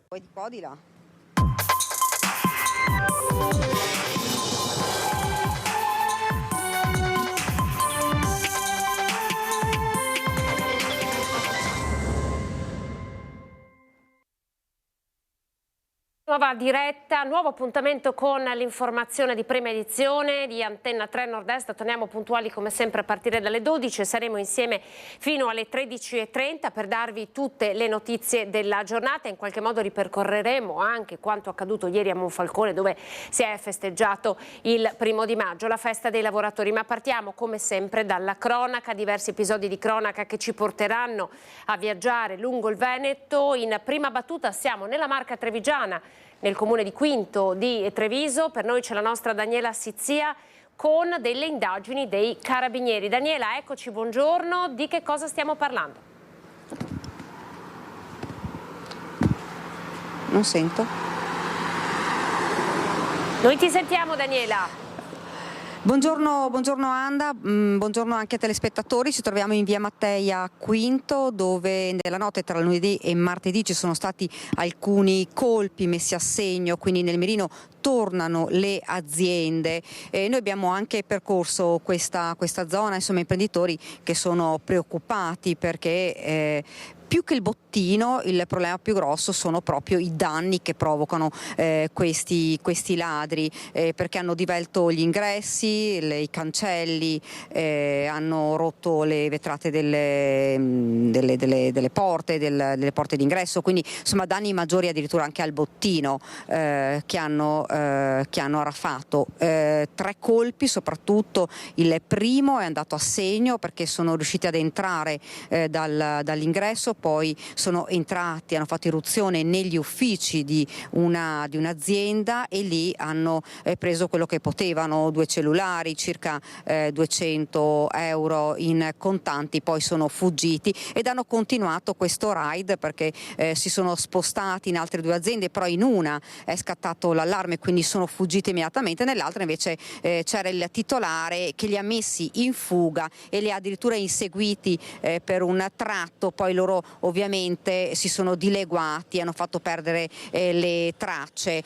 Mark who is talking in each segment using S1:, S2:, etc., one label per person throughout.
S1: Poi di qua o di là?
S2: Nuova diretta, nuovo appuntamento con l'informazione di prima edizione di Antenna 3 Nord-Est. Torniamo puntuali come sempre a partire dalle 12, saremo insieme fino alle 13:30 per darvi tutte le notizie della giornata. In qualche modo ripercorreremo anche quanto accaduto ieri a Monfalcone, dove si è festeggiato il 1° maggio, la festa dei lavoratori. Ma partiamo come sempre dalla cronaca, diversi episodi di cronaca che ci porteranno a viaggiare lungo il Veneto. In prima battuta siamo nella Marca Trevigiana, nel comune di Quinto di Treviso. Per noi c'è la nostra Daniela Sizia con delle indagini dei carabinieri. Daniela, eccoci, buongiorno. Di che cosa stiamo parlando?
S1: Non sento.
S2: Noi ti sentiamo, Daniela.
S1: Buongiorno Anda, buongiorno anche ai telespettatori. Ci troviamo in via Mattei a Quinto, dove nella notte tra lunedì e martedì ci sono stati alcuni colpi messi a segno, quindi nel mirino tornano le aziende. Noi abbiamo anche percorso questa zona, insomma, imprenditori che sono preoccupati perché più che il bottino, il problema più grosso sono proprio i danni che provocano questi ladri, perché hanno divelto gli ingressi, i cancelli, hanno rotto le vetrate delle porte, delle porte d'ingresso, quindi insomma danni maggiori addirittura anche al bottino che hanno raffato. 3 colpi soprattutto, il primo è andato a segno perché sono riusciti ad entrare dall'ingresso, poi sono entrati, hanno fatto irruzione negli uffici di un'azienda e lì hanno preso quello che potevano, 2 cellulari, circa 200 euro in contanti, poi sono fuggiti ed hanno continuato questo raid perché si sono spostati in altre 2 aziende, però in una è scattato l'allarme, quindi sono fuggiti immediatamente, nell'altra invece c'era il titolare che li ha messi in fuga e li ha addirittura inseguiti per un tratto, poi loro ovviamente si sono dileguati, hanno fatto perdere le tracce.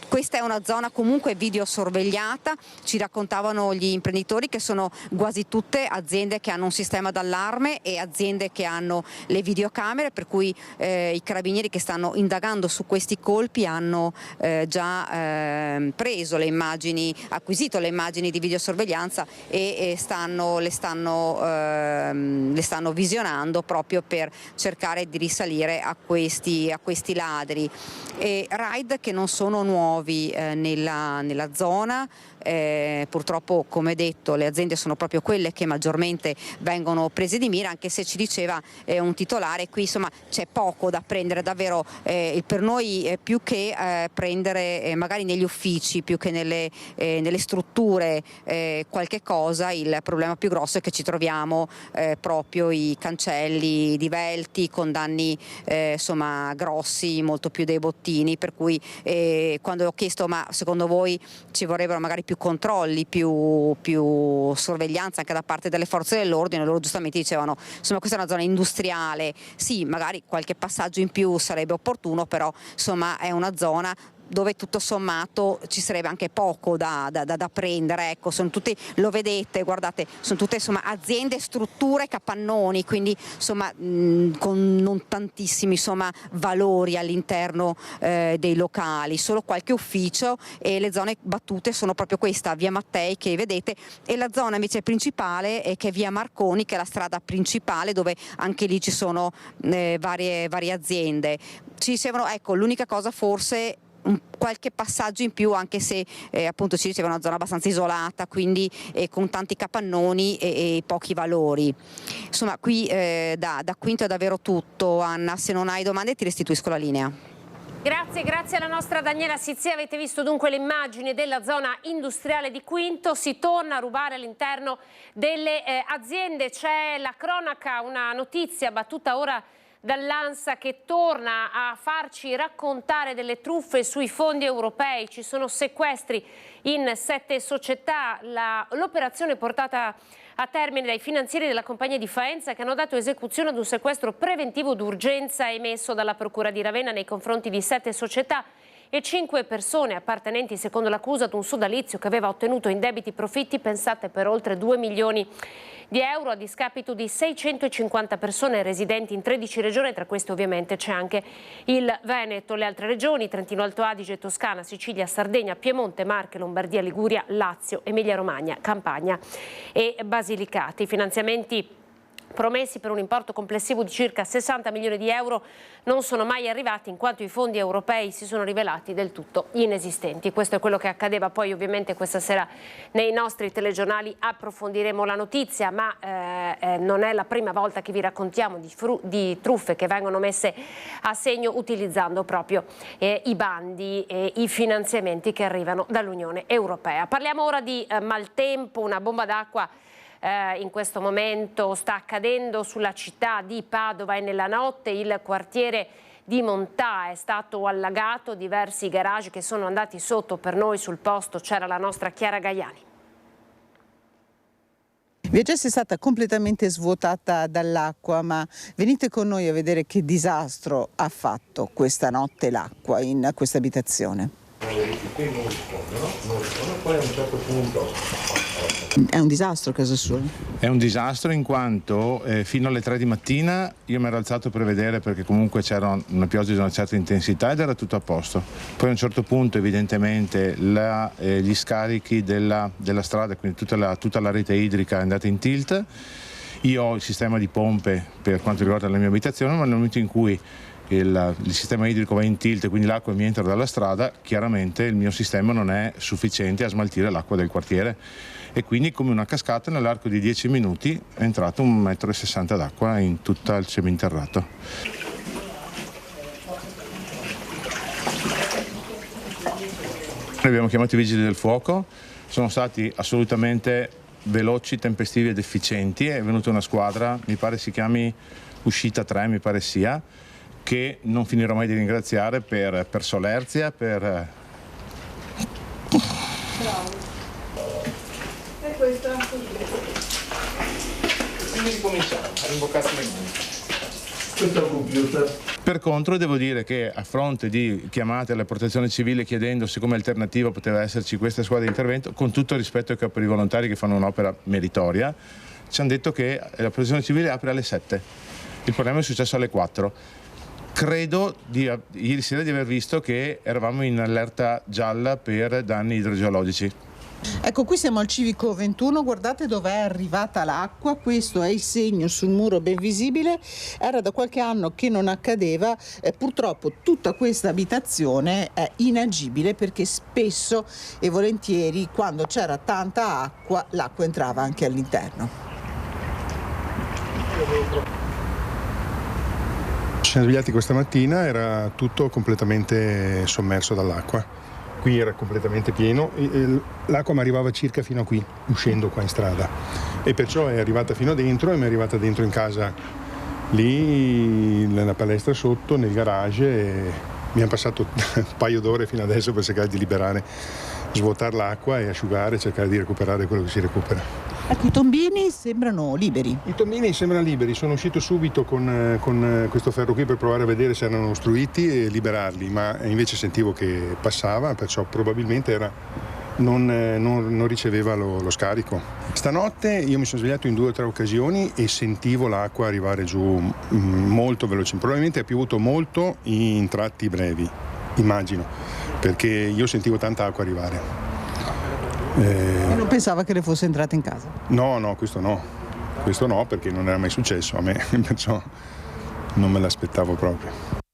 S1: Questa è una zona comunque videosorvegliata, ci raccontavano gli imprenditori che sono quasi tutte aziende che hanno un sistema d'allarme e aziende che hanno le videocamere, per cui i carabinieri che stanno indagando su questi colpi hanno già preso le immagini, acquisito le immagini di videosorveglianza e le stanno visionando proprio per cercare di risalire a questi ladri. Raid che non sono nuovi nella zona. Purtroppo, come detto, le aziende sono proprio quelle che maggiormente vengono prese di mira, anche se ci diceva un titolare, qui insomma c'è poco da prendere davvero, per noi più che prendere magari negli uffici, più che nelle strutture qualche cosa, il problema più grosso è che ci troviamo proprio i cancelli divelti con danni insomma grossi, molto più dei bottini, per cui quando ho chiesto ma secondo voi ci vorrebbero magari più controlli, più sorveglianza anche da parte delle forze dell'ordine, loro giustamente dicevano insomma questa è una zona industriale, sì magari qualche passaggio in più sarebbe opportuno, però insomma è una zona dove tutto sommato ci sarebbe anche poco da prendere, ecco, sono tutti, lo vedete, guardate, sono tutte insomma aziende, strutture, capannoni, quindi insomma con non tantissimi insomma valori all'interno dei locali, solo qualche ufficio, e le zone battute sono proprio questa, via Mattei che vedete, e la zona invece principale che è via Marconi, che è la strada principale dove anche lì ci sono varie aziende. Ci dicevano, ecco, l'unica cosa forse qualche passaggio in più, anche se appunto ci diceva una zona abbastanza isolata, quindi con tanti capannoni e pochi valori. Insomma qui da Quinto è davvero tutto. Anna, se non hai domande ti restituisco la linea.
S2: Grazie alla nostra Daniela Sizia. Avete visto dunque le immagini della zona industriale di Quinto, si torna a rubare all'interno delle aziende, c'è la cronaca, una notizia battuta ora dall'ANSA che torna a farci raccontare delle truffe sui fondi europei, ci sono sequestri in 7 società, l'operazione portata a termine dai finanzieri della compagnia di Faenza, che hanno dato esecuzione ad un sequestro preventivo d'urgenza emesso dalla Procura di Ravenna nei confronti di 7 società e 5 persone appartenenti, secondo l'accusa, ad un sodalizio che aveva ottenuto indebiti profitti, pensate, per oltre 2 milioni di euro a discapito di 650 persone residenti in 13 regioni. Tra queste ovviamente c'è anche il Veneto. Le altre regioni: Trentino Alto Adige, Toscana, Sicilia, Sardegna, Piemonte, Marche, Lombardia, Liguria, Lazio, Emilia Romagna, Campania e Basilicata. I finanziamenti promessi per un importo complessivo di circa 60 milioni di euro non sono mai arrivati, in quanto i fondi europei si sono rivelati del tutto inesistenti. Questo è quello che accadeva poi ovviamente questa sera nei nostri telegiornali. Approfondiremo la notizia, ma non è la prima volta che vi raccontiamo di truffe che vengono messe a segno utilizzando proprio i bandi e i finanziamenti che arrivano dall'Unione Europea. Parliamo ora di maltempo. Una bomba d'acqua in questo momento sta accadendo sulla città di Padova e nella notte il quartiere di Montà è stato allagato, diversi garage che sono andati sotto. Per noi sul posto c'era la nostra Chiara Gaiani.
S3: Via Gessi è stata completamente svuotata dall'acqua, ma venite con noi a vedere che disastro ha fatto questa notte l'acqua in questa abitazione.
S4: Qui non rispondono, poi a un certo punto...
S3: È un disastro casa sua?
S4: È un disastro in quanto fino alle 3 di mattina io mi ero alzato per vedere, perché comunque c'era una pioggia di una certa intensità ed era tutto a posto. Poi a un certo punto evidentemente gli scarichi della strada, quindi tutta la rete idrica è andata in tilt. Io ho il sistema di pompe per quanto riguarda la mia abitazione, ma nel momento in cui il sistema idrico va in tilt e quindi l'acqua mi entra dalla strada, chiaramente il mio sistema non è sufficiente a smaltire l'acqua del quartiere e quindi, come una cascata, nell'arco di 10 minuti è entrato 1,60 m d'acqua in tutto il seminterrato. Noi abbiamo chiamato i vigili del fuoco, sono stati assolutamente veloci, tempestivi ed efficienti. È venuta una squadra, mi pare si chiami Uscita 3, mi pare sia, che non finirò mai di ringraziare per solerzia, per...
S3: Bravo. E questa?
S4: Quindi ricominciamo a rimboccarsi le mani.
S5: Questo è un computer.
S4: Per contro devo dire che, a fronte di chiamate alla protezione civile chiedendo se come alternativa poteva esserci questa squadra di intervento, con tutto il rispetto ai corpi volontari che fanno un'opera meritoria, ci hanno detto che la protezione civile apre alle 7. Il problema è successo alle 4. Credo ieri sera di aver visto che eravamo in allerta gialla per danni idrogeologici.
S3: Ecco, qui siamo al Civico 21, guardate dove è arrivata l'acqua, questo è il segno sul muro ben visibile, era da qualche anno che non accadeva, purtroppo tutta questa abitazione è inagibile perché spesso e volentieri quando c'era tanta acqua l'acqua entrava anche all'interno.
S5: Ci siamo svegliati questa mattina, era tutto completamente sommerso dall'acqua. Qui era completamente pieno, l'acqua mi arrivava circa fino a qui, uscendo qua in strada, e perciò è arrivata fino dentro e mi è arrivata dentro in casa, lì nella palestra sotto, nel garage, e mi hanno passato un paio d'ore fino adesso per cercare di liberare, svuotare l'acqua e asciugare, cercare di recuperare quello che si recupera.
S3: Ecco, i tombini sembrano liberi.
S5: I tombini sembrano liberi, sono uscito subito con questo ferro qui per provare a vedere se erano ostruiti e liberarli, ma invece sentivo che passava, perciò probabilmente non riceveva lo scarico. Stanotte io mi sono svegliato in 2 o 3 occasioni e sentivo l'acqua arrivare giù molto veloce, probabilmente è piovuto molto in tratti brevi, immagino, perché io sentivo tanta acqua arrivare.
S3: E non pensava che le fosse entrata in casa?
S5: No, questo no, perché non era mai successo a me, perciò non me l'aspettavo proprio.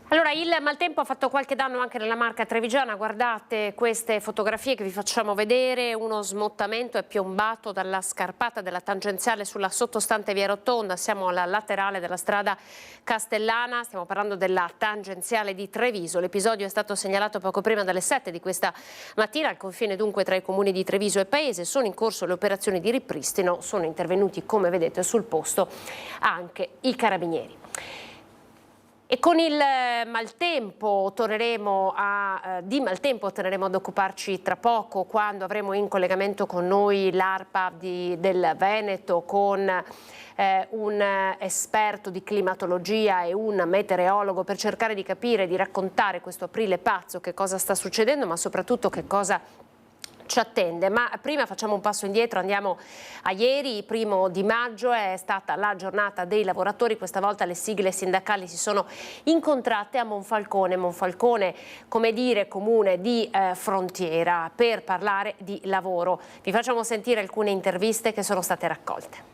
S2: Allora, il maltempo ha fatto qualche danno anche nella Marca trevigiana. Guardate queste fotografie che vi facciamo vedere. Uno smottamento è piombato dalla scarpata della tangenziale sulla sottostante via Rotonda. Siamo alla laterale della strada Castellana, stiamo parlando della tangenziale di Treviso. L'episodio è stato segnalato poco prima dalle 7 di questa mattina, al confine dunque tra i comuni di Treviso e Paese. Sono in corso le operazioni di ripristino, sono intervenuti, come vedete, sul posto anche i carabinieri. E con il maltempo torneremo ad occuparci tra poco, quando avremo in collegamento con noi l'ARPA del Veneto con un esperto di climatologia e un meteorologo, per cercare di capire, di raccontare questo aprile pazzo, che cosa sta succedendo, ma soprattutto che cosa ci attende. Ma prima facciamo un passo indietro, andiamo a ieri, 1° maggio, è stata la giornata dei lavoratori. Questa volta le sigle sindacali si sono incontrate a Monfalcone, come dire, comune di frontiera, per parlare di lavoro. Vi facciamo sentire alcune interviste che sono state raccolte.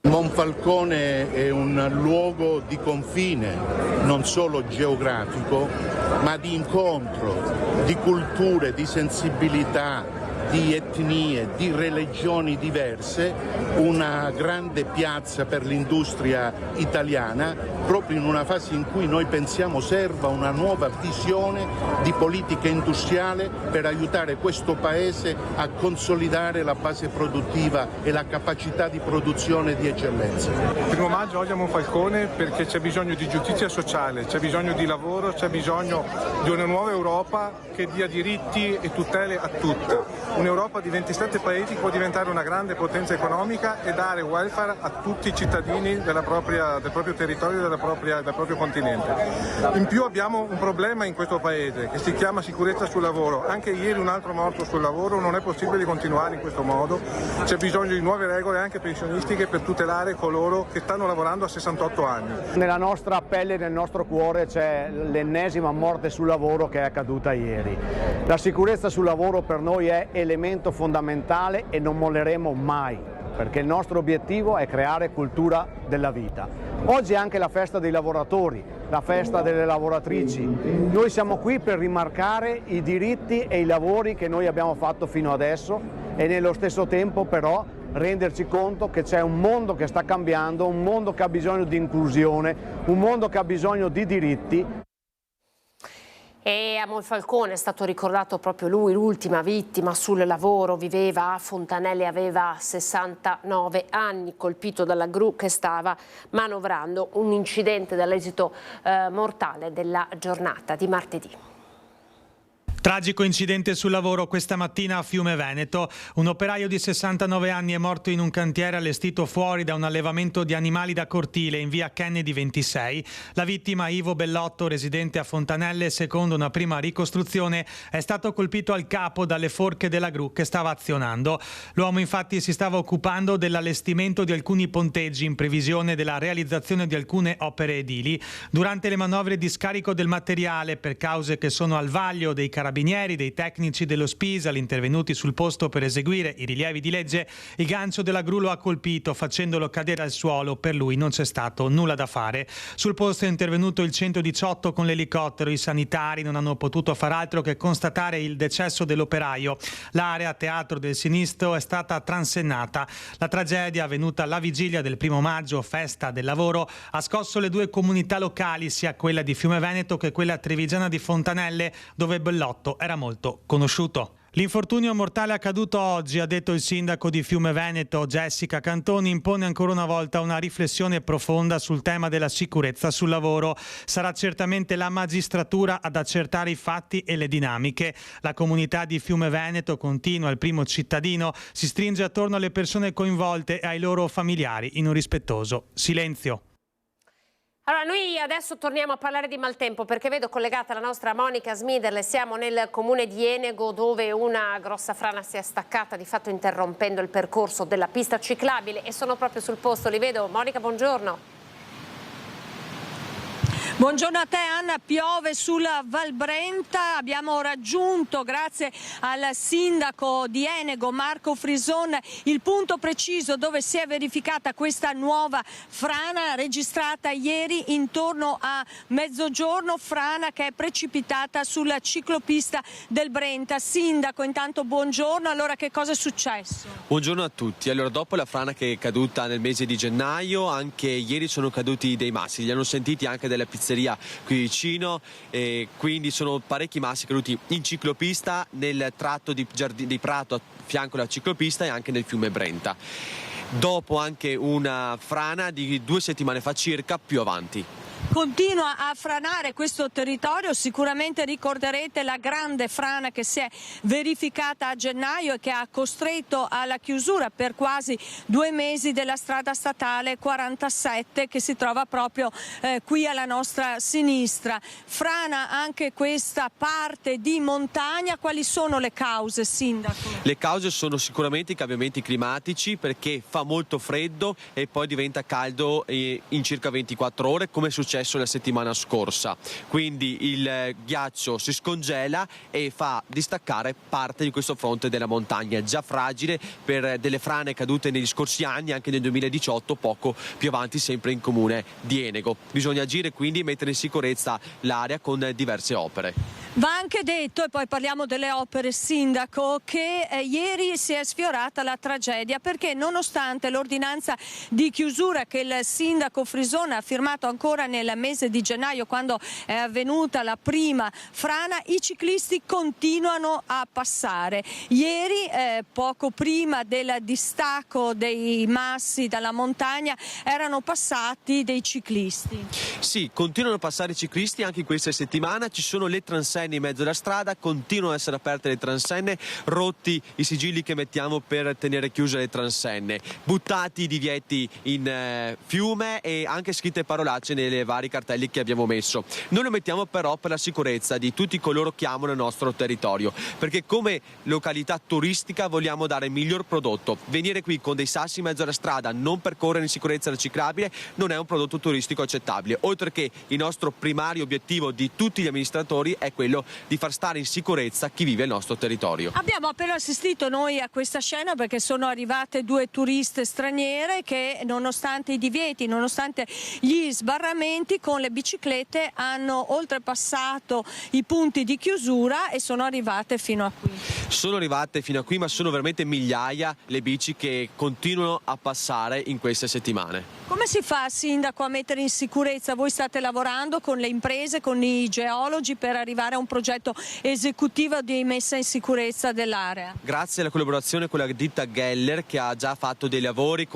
S6: Monfalcone è un luogo di confine, non solo geografico, ma di incontro, di culture, di sensibilità, di etnie, di religioni diverse, una grande piazza per l'industria italiana, proprio in una fase in cui noi pensiamo serva una nuova visione di politica industriale per aiutare questo Paese a consolidare la base produttiva e la capacità di produzione di eccellenza.
S5: 1° maggio oggi a Monfalcone perché c'è bisogno di giustizia sociale, c'è bisogno di lavoro, c'è bisogno di una nuova Europa che dia diritti e tutele a tutti. Un'Europa di 27 paesi può diventare una grande potenza economica e dare welfare a tutti i cittadini del proprio territorio e del proprio continente. In più abbiamo un problema in questo paese che si chiama sicurezza sul lavoro. Anche ieri un altro morto sul lavoro, non è possibile continuare in questo modo. C'è bisogno di nuove regole anche pensionistiche per tutelare coloro che stanno lavorando a 68 anni.
S7: Nella nostra pelle e nel nostro cuore c'è l'ennesima morte sul lavoro che è accaduta ieri. La sicurezza sul lavoro per noi è elemento fondamentale e non molleremo mai, perché il nostro obiettivo è creare cultura della vita. Oggi è anche la festa dei lavoratori, la festa delle lavoratrici. Noi siamo qui per rimarcare i diritti e i lavori che noi abbiamo fatto fino adesso e nello stesso tempo però renderci conto che c'è un mondo che sta cambiando, un mondo che ha bisogno di inclusione, un mondo che ha bisogno di diritti.
S2: E a Monfalcone è stato ricordato proprio lui, l'ultima vittima sul lavoro, viveva a Fontanelle, aveva 69 anni, colpito dalla gru che stava manovrando, un incidente dall'esito mortale della giornata di martedì.
S8: Tragico incidente sul lavoro questa mattina a Fiume Veneto. Un operaio di 69 anni è morto in un cantiere allestito fuori da un allevamento di animali da cortile in via Kennedy 26. La vittima, Ivo Bellotto, residente a Fontanelle, secondo una prima ricostruzione, è stato colpito al capo dalle forche della gru che stava azionando. L'uomo infatti si stava occupando dell'allestimento di alcuni ponteggi in previsione della realizzazione di alcune opere edili. Durante le manovre di scarico del materiale, per cause che sono al vaglio dei carabinieri, dei tecnici dello Spisal intervenuti sul posto per eseguire i rilievi di legge, il gancio della gru lo ha colpito facendolo cadere al suolo. Per lui non c'è stato nulla da fare. Sul posto è intervenuto il 118 con l'elicottero. I sanitari non hanno potuto far altro che constatare il decesso dell'operaio. L'area teatro del sinistro è stata transennata. La tragedia, avvenuta alla vigilia del 1° maggio, festa del lavoro, ha scosso le due comunità locali, sia quella di Fiume Veneto che quella trevigiana di Fontanelle, dove Bellotto era molto conosciuto. L'infortunio mortale accaduto oggi, ha detto il sindaco di Fiume Veneto, Jessica Cantoni, impone ancora una volta una riflessione profonda sul tema della sicurezza sul lavoro. Sarà certamente la magistratura ad accertare i fatti e le dinamiche. La comunità di Fiume Veneto, continua il primo cittadino, si stringe attorno alle persone coinvolte e ai loro familiari in un rispettoso silenzio.
S2: Allora, noi adesso torniamo a parlare di maltempo perché vedo collegata la nostra Monica Smiderle. Siamo nel comune di Enego dove una grossa frana si è staccata, di fatto interrompendo il percorso della pista ciclabile, e sono proprio sul posto, li vedo. Monica, buongiorno.
S9: Buongiorno a te Anna, piove sulla Val Brenta, abbiamo raggiunto grazie al sindaco di Enego Marco Frison il punto preciso dove si è verificata questa nuova frana registrata ieri intorno a mezzogiorno, frana che è precipitata sulla ciclopista del Brenta. Sindaco, intanto buongiorno, allora che cosa è successo?
S10: Buongiorno a tutti, allora dopo la frana che è caduta nel mese di gennaio, anche ieri sono caduti dei massi, li hanno sentiti anche dalla pizzeria qui vicino, e quindi sono parecchi massi caduti in ciclopista nel tratto di prato a fianco alla ciclopista e anche nel fiume Brenta. Dopo anche una frana di 2 settimane fa circa più avanti.
S9: Continua a franare questo territorio, sicuramente ricorderete la grande frana che si è verificata a gennaio e che ha costretto alla chiusura per quasi 2 mesi della strada statale 47 che si trova proprio qui alla nostra sinistra. Frana anche questa parte di montagna, quali sono le cause, Sindaco?
S10: Le cause sono sicuramente i cambiamenti climatici, perché fa molto freddo e poi diventa caldo in circa 24 ore, come è successo la settimana scorsa. Quindi il ghiaccio si scongela e fa distaccare parte di questo fronte della montagna, già fragile per delle frane cadute negli scorsi anni, anche nel 2018, poco più avanti, sempre in comune di Enego. Bisogna agire quindi e mettere in sicurezza l'area con diverse opere.
S9: Va anche detto, e poi parliamo delle opere, Sindaco, che ieri si è sfiorata la tragedia, perché nonostante l'ordinanza di chiusura che il Sindaco Frisone ha firmato ancora nel mese di gennaio, quando è avvenuta la prima frana, i ciclisti continuano a passare. Ieri, poco prima del distacco dei massi dalla montagna, erano passati dei ciclisti.
S10: Sì, continuano a passare i ciclisti anche in questa settimana. Ci sono le transenne in mezzo alla strada, continuano ad essere aperte le transenne, rotti i sigilli che mettiamo per tenere chiuse le transenne, buttati i divieti in fiume e anche scritte parolacce nei vari cartelli che abbiamo messo. Noi lo mettiamo però per la sicurezza di tutti coloro che amano il nostro territorio, perché come località turistica vogliamo dare il miglior prodotto. Venire qui con dei sassi in mezzo alla strada, non percorrere in sicurezza la ciclabile, non è un prodotto turistico accettabile, oltre che il nostro primario obiettivo di tutti gli amministratori è quello di far stare in sicurezza chi vive il nostro territorio.
S9: Abbiamo appena assistito noi a questa scena, perché sono arrivate 2 turiste straniere che, nonostante i divieti, nonostante gli sbarramenti, con le biciclette hanno oltrepassato i punti di chiusura e sono arrivate fino a qui.
S10: Sono arrivate fino a qui, ma sono veramente migliaia le bici che continuano a passare in queste settimane.
S9: Come si fa, Sindaco, a mettere in sicurezza? Voi state lavorando con le imprese, con i geologi, per arrivare a un progetto esecutivo di messa in sicurezza dell'area?
S10: Grazie alla collaborazione con la ditta Geller, che ha già fatto dei lavori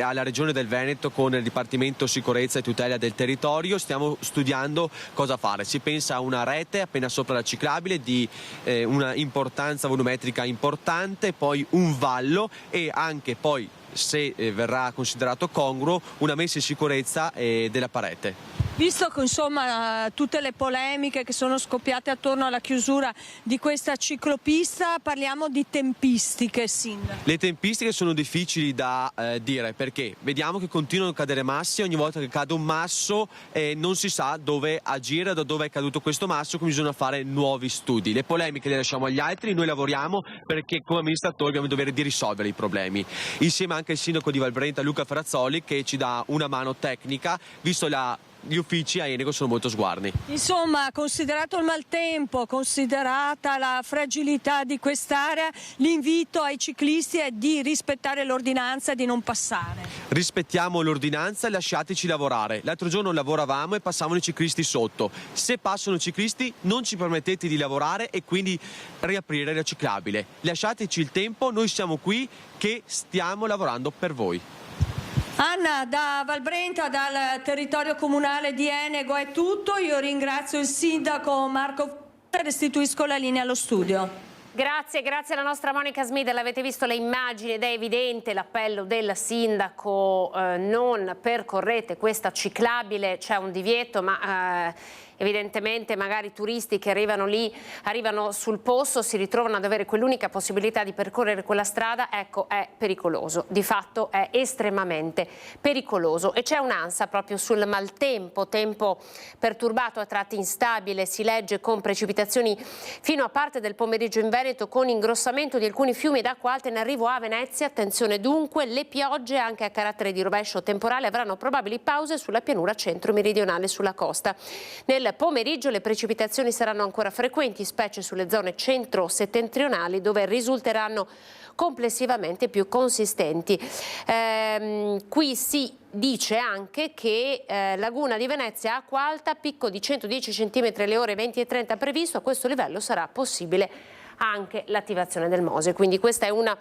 S10: alla Regione del Veneto con il Dipartimento Sicurezza e Tutela del Territorio, stiamo studiando cosa fare. Si pensa a una rete appena sopra la ciclabile di una importanza volumetrica importante, poi un vallo e anche poi, se verrà considerato congruo, una messa in sicurezza della parete.
S9: Visto che insomma tutte le polemiche che sono scoppiate attorno alla chiusura di questa ciclopista, parliamo di tempistiche, Sindaco.
S10: Le tempistiche sono difficili da dire, perché vediamo che continuano a cadere massi, ogni volta che cade un masso non si sa dove agire, da dove è caduto questo masso, quindi bisogna fare nuovi studi. Le polemiche le lasciamo agli altri, noi lavoriamo perché come amministratori abbiamo il dovere di risolvere i problemi. Insieme anche al sindaco di Valbrenta, Luca Ferrazzoli, che ci dà una mano tecnica, visto gli uffici a Enego sono molto sguardi.
S9: Insomma, considerato il maltempo, considerata la fragilità di quest'area, l'invito ai ciclisti è di rispettare l'ordinanza e di non passare.
S10: Rispettiamo l'ordinanza e lasciateci lavorare. L'altro giorno lavoravamo e passavano i ciclisti sotto. Se passano i ciclisti non ci permettete di lavorare e quindi riaprire la ciclabile. Lasciateci il tempo, noi siamo qui che stiamo lavorando per voi.
S9: Anna, da Valbrenta, dal territorio comunale di Enego è tutto. Io ringrazio il sindaco Marco e restituisco la linea allo studio.
S2: Grazie alla nostra Monica Smith, l'avete visto le immagini ed è evidente l'appello del sindaco, non percorrete questa ciclabile, c'è un divieto, ma evidentemente magari turisti che arrivano lì, arrivano sul posto, si ritrovano ad avere quell'unica possibilità di percorrere quella strada, ecco, è pericoloso, di fatto è estremamente pericoloso e c'è un'ansia proprio sul maltempo, tempo perturbato, a tratti instabile, si legge con precipitazioni fino a parte del pomeriggio in Veneto, con ingrossamento di alcuni fiumi ed acqua alta in arrivo a Venezia. Attenzione dunque, le piogge anche a carattere di rovescio temporale avranno probabili pause sulla pianura centro-meridionale sulla costa. Nel pomeriggio le precipitazioni saranno ancora frequenti, specie sulle zone centro-settentrionali dove risulteranno complessivamente più consistenti. Qui si dice anche che Laguna di Venezia, acqua alta, picco di 110 cm alle ore 20 e 30 previsto. A questo livello sarà possibile anche l'attivazione del MOSE, quindi questa è una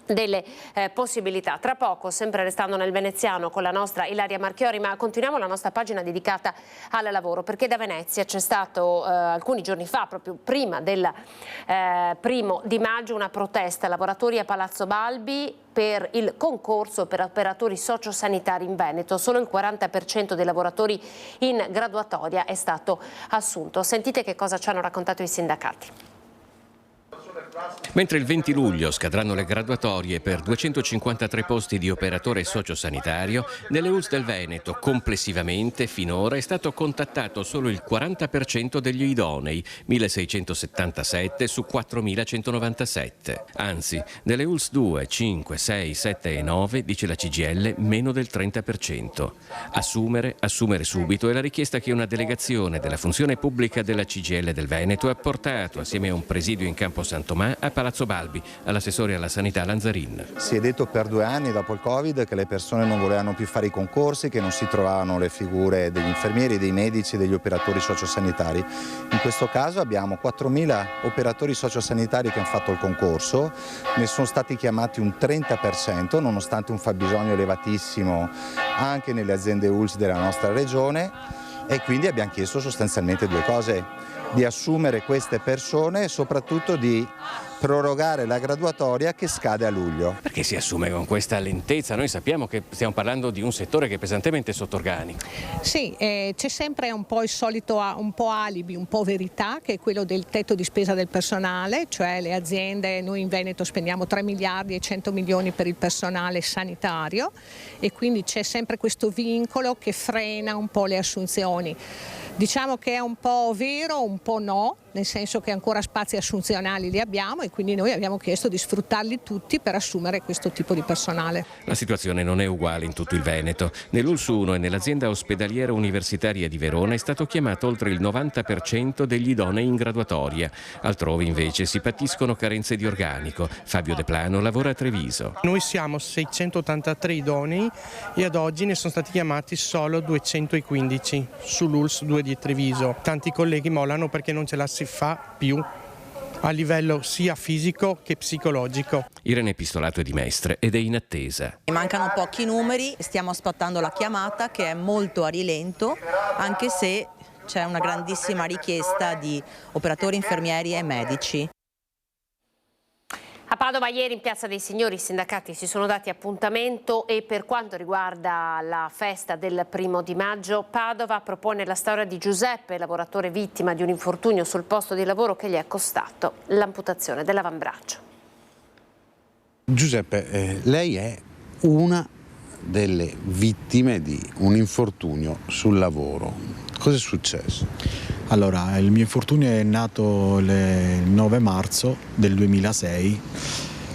S2: delle possibilità. Tra poco, sempre restando nel veneziano con la nostra Ilaria Marchiori, ma continuiamo la nostra pagina dedicata al lavoro, perché da Venezia c'è stato alcuni giorni fa, proprio prima del 1° maggio, una protesta lavoratori a Palazzo Balbi per il concorso per operatori sociosanitari in Veneto. Solo il 40% dei lavoratori in graduatoria è stato assunto. Sentite che cosa ci hanno raccontato i sindacati.
S11: Mentre il 20 luglio scadranno le graduatorie per 253 posti di operatore sociosanitario, nelle ULSS del Veneto complessivamente finora è stato contattato solo il 40% degli idonei, 1677 su 4197. Anzi, nelle ULSS 2, 5, 6, 7 e 9, dice la CGIL, meno del 30%. Assumere subito è la richiesta che una delegazione della funzione pubblica della CGIL del Veneto ha portato assieme a un presidio in Campo Santomà a Palazzo Balbi, all'assessore alla sanità Lanzarin.
S12: Si è detto per 2 anni dopo il Covid che le persone non volevano più fare i concorsi, che non si trovavano le figure degli infermieri, dei medici, degli operatori sociosanitari. In questo caso abbiamo 4.000 operatori sociosanitari che hanno fatto il concorso, ne sono stati chiamati un 30%, nonostante un fabbisogno elevatissimo anche nelle aziende ULSS della nostra regione, e quindi abbiamo chiesto sostanzialmente 2 cose: di assumere queste persone e soprattutto di prorogare la graduatoria che scade a luglio.
S11: Perché si assume con questa lentezza? Noi sappiamo che stiamo parlando di un settore che è pesantemente sotto organico.
S13: Sì, c'è sempre un po' il solito un po' alibi, un po' verità, che è quello del tetto di spesa del personale, cioè le aziende, noi in Veneto spendiamo 3 miliardi e 100 milioni per il personale sanitario e quindi c'è sempre questo vincolo che frena un po' le assunzioni. Diciamo che è un po' vero, un po' no, nel senso che ancora spazi assunzionali li abbiamo e quindi noi abbiamo chiesto di sfruttarli tutti per assumere questo tipo di personale.
S11: La situazione non è uguale in tutto il Veneto. Nell'ULSS 1 e nell'azienda ospedaliera universitaria di Verona è stato chiamato oltre il 90% degli idonei in graduatoria. Altrove invece si patiscono carenze di organico. Fabio De Plano lavora a Treviso.
S14: Noi siamo 683 idonei e ad oggi ne sono stati chiamati solo 215 sull'ULSS 2 di Treviso. Tanti colleghi mollano perché non ce la si fa più a livello sia fisico che psicologico.
S11: Irene Pistolato è di Mestre ed è in attesa.
S15: Mancano pochi numeri, stiamo aspettando la chiamata che è molto a rilento, anche se c'è una grandissima richiesta di operatori infermieri e medici.
S2: A Padova ieri in Piazza dei Signori i sindacati si sono dati appuntamento e per quanto riguarda la festa del 1° maggio, Padova propone la storia di Giuseppe, lavoratore vittima di un infortunio sul posto di lavoro che gli è costato l'amputazione dell'avambraccio.
S16: Giuseppe, lei è una delle vittime di un infortunio sul lavoro. Cosa è successo?
S17: Allora, il mio infortunio è nato il 9 marzo del 2006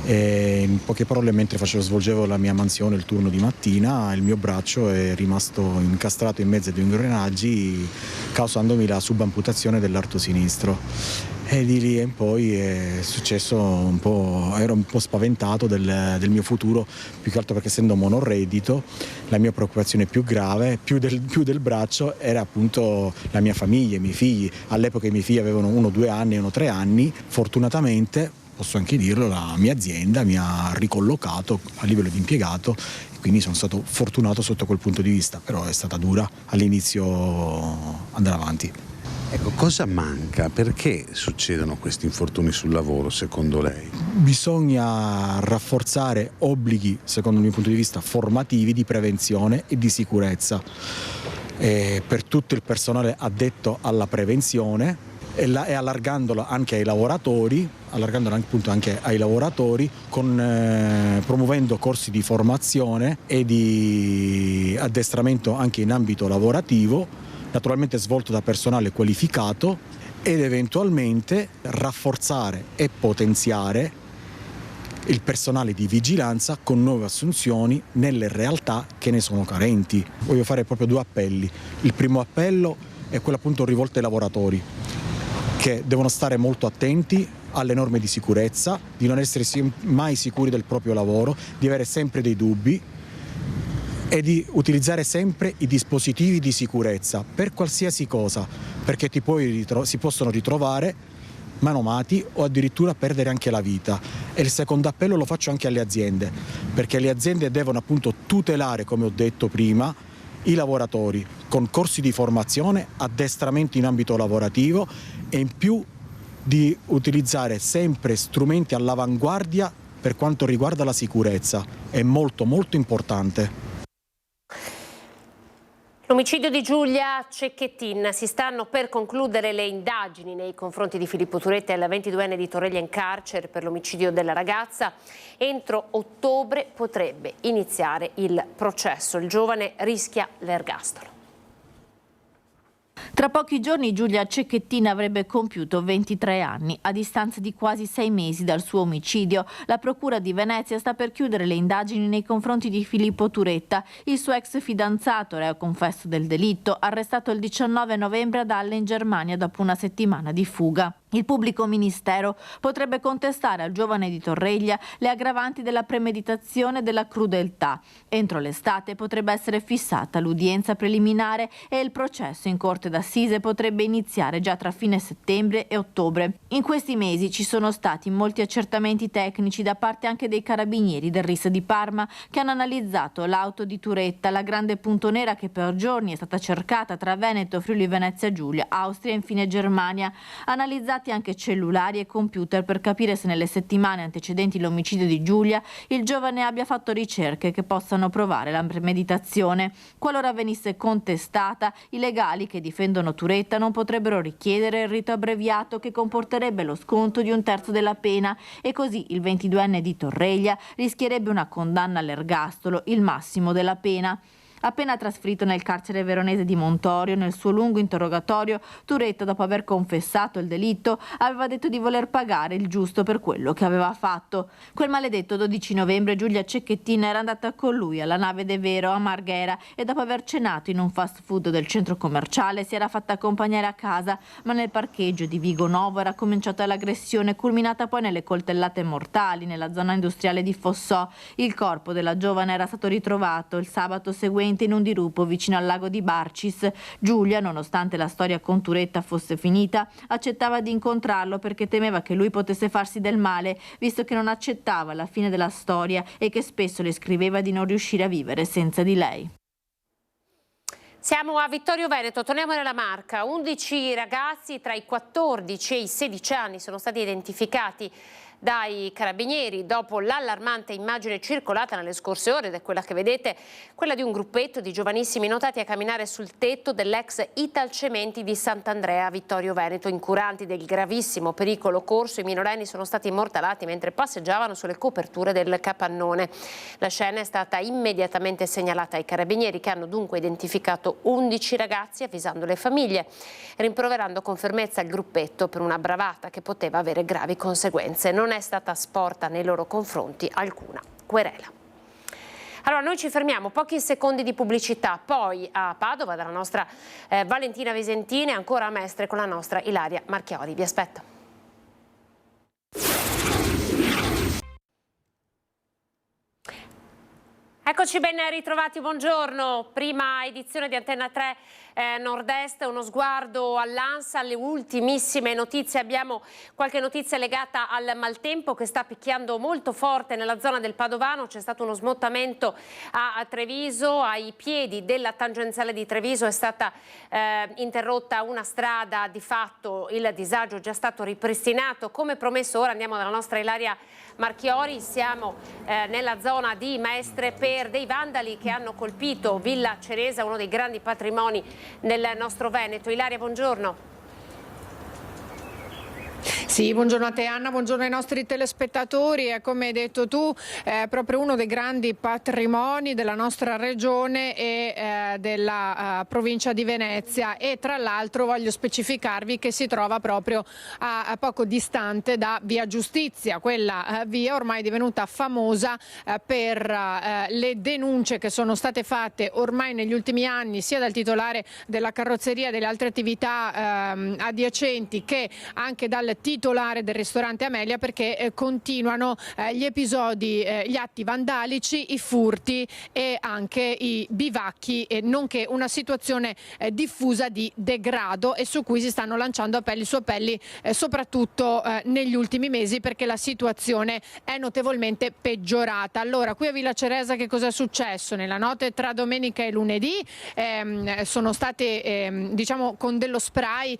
S17: e in poche parole, mentre svolgevo la mia mansione il turno di mattina, il mio braccio è rimasto incastrato in mezzo ai 2 ingranaggi, causandomi la subamputazione dell'arto sinistro. E di lì in poi è successo un po', ero un po' spaventato del mio futuro, più che altro perché essendo monoreddito la mia preoccupazione più grave, più del braccio, era appunto la mia famiglia, i miei figli. All'epoca i miei figli avevano 1, 2 anni e 1, 3 anni. Fortunatamente, posso anche dirlo, la mia azienda mi ha ricollocato a livello di impiegato, quindi sono stato fortunato sotto quel punto di vista, però è stata dura all'inizio andare avanti.
S16: Ecco, cosa manca? Perché succedono questi infortuni sul lavoro, secondo lei?
S17: Bisogna rafforzare obblighi, secondo il mio punto di vista, formativi di prevenzione e di sicurezza per tutto il personale addetto alla prevenzione e allargandolo anche ai lavoratori, promuovendo corsi di formazione e di addestramento anche in ambito lavorativo, naturalmente svolto da personale qualificato, ed eventualmente rafforzare e potenziare il personale di vigilanza con nuove assunzioni nelle realtà che ne sono carenti. Voglio fare proprio 2 appelli. Il primo appello è quello appunto rivolto ai lavoratori, che devono stare molto attenti alle norme di sicurezza, di non essere mai sicuri del proprio lavoro, di avere sempre dei dubbi e di utilizzare sempre i dispositivi di sicurezza per qualsiasi cosa, perché si possono ritrovare manomati o addirittura perdere anche la vita. E il secondo appello lo faccio anche alle aziende, perché le aziende devono appunto tutelare, come ho detto prima, i lavoratori con corsi di formazione, addestramento in ambito lavorativo e in più di utilizzare sempre strumenti all'avanguardia per quanto riguarda la sicurezza. È molto importante.
S2: L'omicidio di Giulia Cecchettin. Si stanno per concludere le indagini nei confronti di Filippo Turetta e la 22enne di Torreglia in carcere per l'omicidio della ragazza. Entro ottobre potrebbe iniziare il processo. Il giovane rischia l'ergastolo.
S18: Tra pochi giorni Giulia Cecchettin avrebbe compiuto 23 anni. A distanza di quasi 6 mesi dal suo omicidio, la Procura di Venezia sta per chiudere le indagini nei confronti di Filippo Turetta, il suo ex fidanzato, reo confesso del delitto, arrestato il 19 novembre ad Halle in Germania dopo una settimana di fuga. Il pubblico ministero potrebbe contestare al giovane di Torreglia le aggravanti della premeditazione e della crudeltà. Entro l'estate potrebbe essere fissata l'udienza preliminare e il processo in corte d'assise potrebbe iniziare già tra fine settembre e ottobre. In questi mesi ci sono stati molti accertamenti tecnici da parte anche dei carabinieri del RIS di Parma che hanno analizzato l'auto di Turetta, la grande punto nera che per giorni è stata cercata tra Veneto, Friuli Venezia Giulia, Austria e infine Germania. Analizzati anche cellulari e computer per capire se nelle settimane antecedenti l'omicidio di Giulia il giovane abbia fatto ricerche che possano provare la premeditazione. Qualora venisse contestata, i legali che difendono Turetta non potrebbero richiedere il rito abbreviato che comporterebbe lo sconto di 1/3 della pena e così il 22enne di Torreglia rischierebbe una condanna all'ergastolo, il massimo della pena. Appena trasferito nel carcere veronese di Montorio, nel suo lungo interrogatorio, Turetta, dopo aver confessato il delitto, aveva detto di voler pagare il giusto per quello che aveva fatto. Quel maledetto 12 novembre Giulia Cecchettin era andata con lui alla nave De Vero a Marghera e dopo aver cenato in un fast food del centro commerciale si era fatta accompagnare a casa, ma nel parcheggio di Vigo Novo era cominciata l'aggressione, culminata poi nelle coltellate mortali nella zona industriale di Fossò. Il corpo della giovane era stato ritrovato il sabato seguente in un dirupo vicino al lago di Barcis. Giulia, nonostante la storia con Turetta fosse finita, accettava di incontrarlo perché temeva che lui potesse farsi del male, visto che non accettava la fine della storia e che spesso le scriveva di non riuscire a vivere senza di lei.
S2: Siamo a Vittorio Veneto, torniamo nella Marca. 11 ragazzi tra i 14 e i 16 anni sono stati identificati dai carabinieri dopo l'allarmante immagine circolata nelle scorse ore, ed è quella che vedete, quella di un gruppetto di giovanissimi notati a camminare sul tetto dell'ex Italcementi di Sant'Andrea a Vittorio Veneto. Incuranti del gravissimo pericolo corso, i minorenni sono stati immortalati mentre passeggiavano sulle coperture del capannone. La scena è stata immediatamente segnalata ai carabinieri, che hanno dunque identificato 11 ragazzi avvisando le famiglie, rimproverando con fermezza il gruppetto per una bravata che poteva avere gravi conseguenze. Non è stata sporta nei loro confronti alcuna querela. Allora noi ci fermiamo, pochi secondi di pubblicità, poi a Padova dalla nostra Valentina Visentini e ancora a Mestre con la nostra Ilaria Marchiori. Vi aspetto. Eccoci ben ritrovati, buongiorno. Prima edizione di Antenna 3 Nord-Est, uno sguardo all'ANSA, alle ultimissime notizie. Abbiamo qualche notizia legata al maltempo che sta picchiando molto forte nella zona del Padovano. C'è stato uno smottamento a Treviso, ai piedi della tangenziale di Treviso è stata interrotta una strada, di fatto il disagio è già stato ripristinato. Come promesso ora andiamo dalla nostra Ilaria Marchiori, siamo nella zona di Mestre per dei vandali che hanno colpito Villa Ceresa, uno dei grandi patrimoni nel nostro Veneto. Ilaria, buongiorno.
S19: Sì, buongiorno a te Anna, buongiorno ai nostri telespettatori. E come hai detto tu, proprio uno dei grandi patrimoni della nostra regione e della provincia di Venezia, e tra l'altro voglio specificarvi che si trova proprio a poco distante da Via Giustizia, quella via ormai divenuta famosa per le denunce che sono state fatte ormai negli ultimi anni sia dal titolare della carrozzeria e delle altre attività adiacenti che anche dal titolare titolare del ristorante Amelia, perché continuano gli episodi, gli atti vandalici, i furti e anche i bivacchi, nonché una situazione diffusa di degrado, e su cui si stanno lanciando appelli su appelli, soprattutto negli ultimi mesi, perché la situazione è notevolmente peggiorata. Allora, qui a Villa Ceresa che cosa è successo? Nella notte tra domenica e lunedì sono state diciamo con dello spray,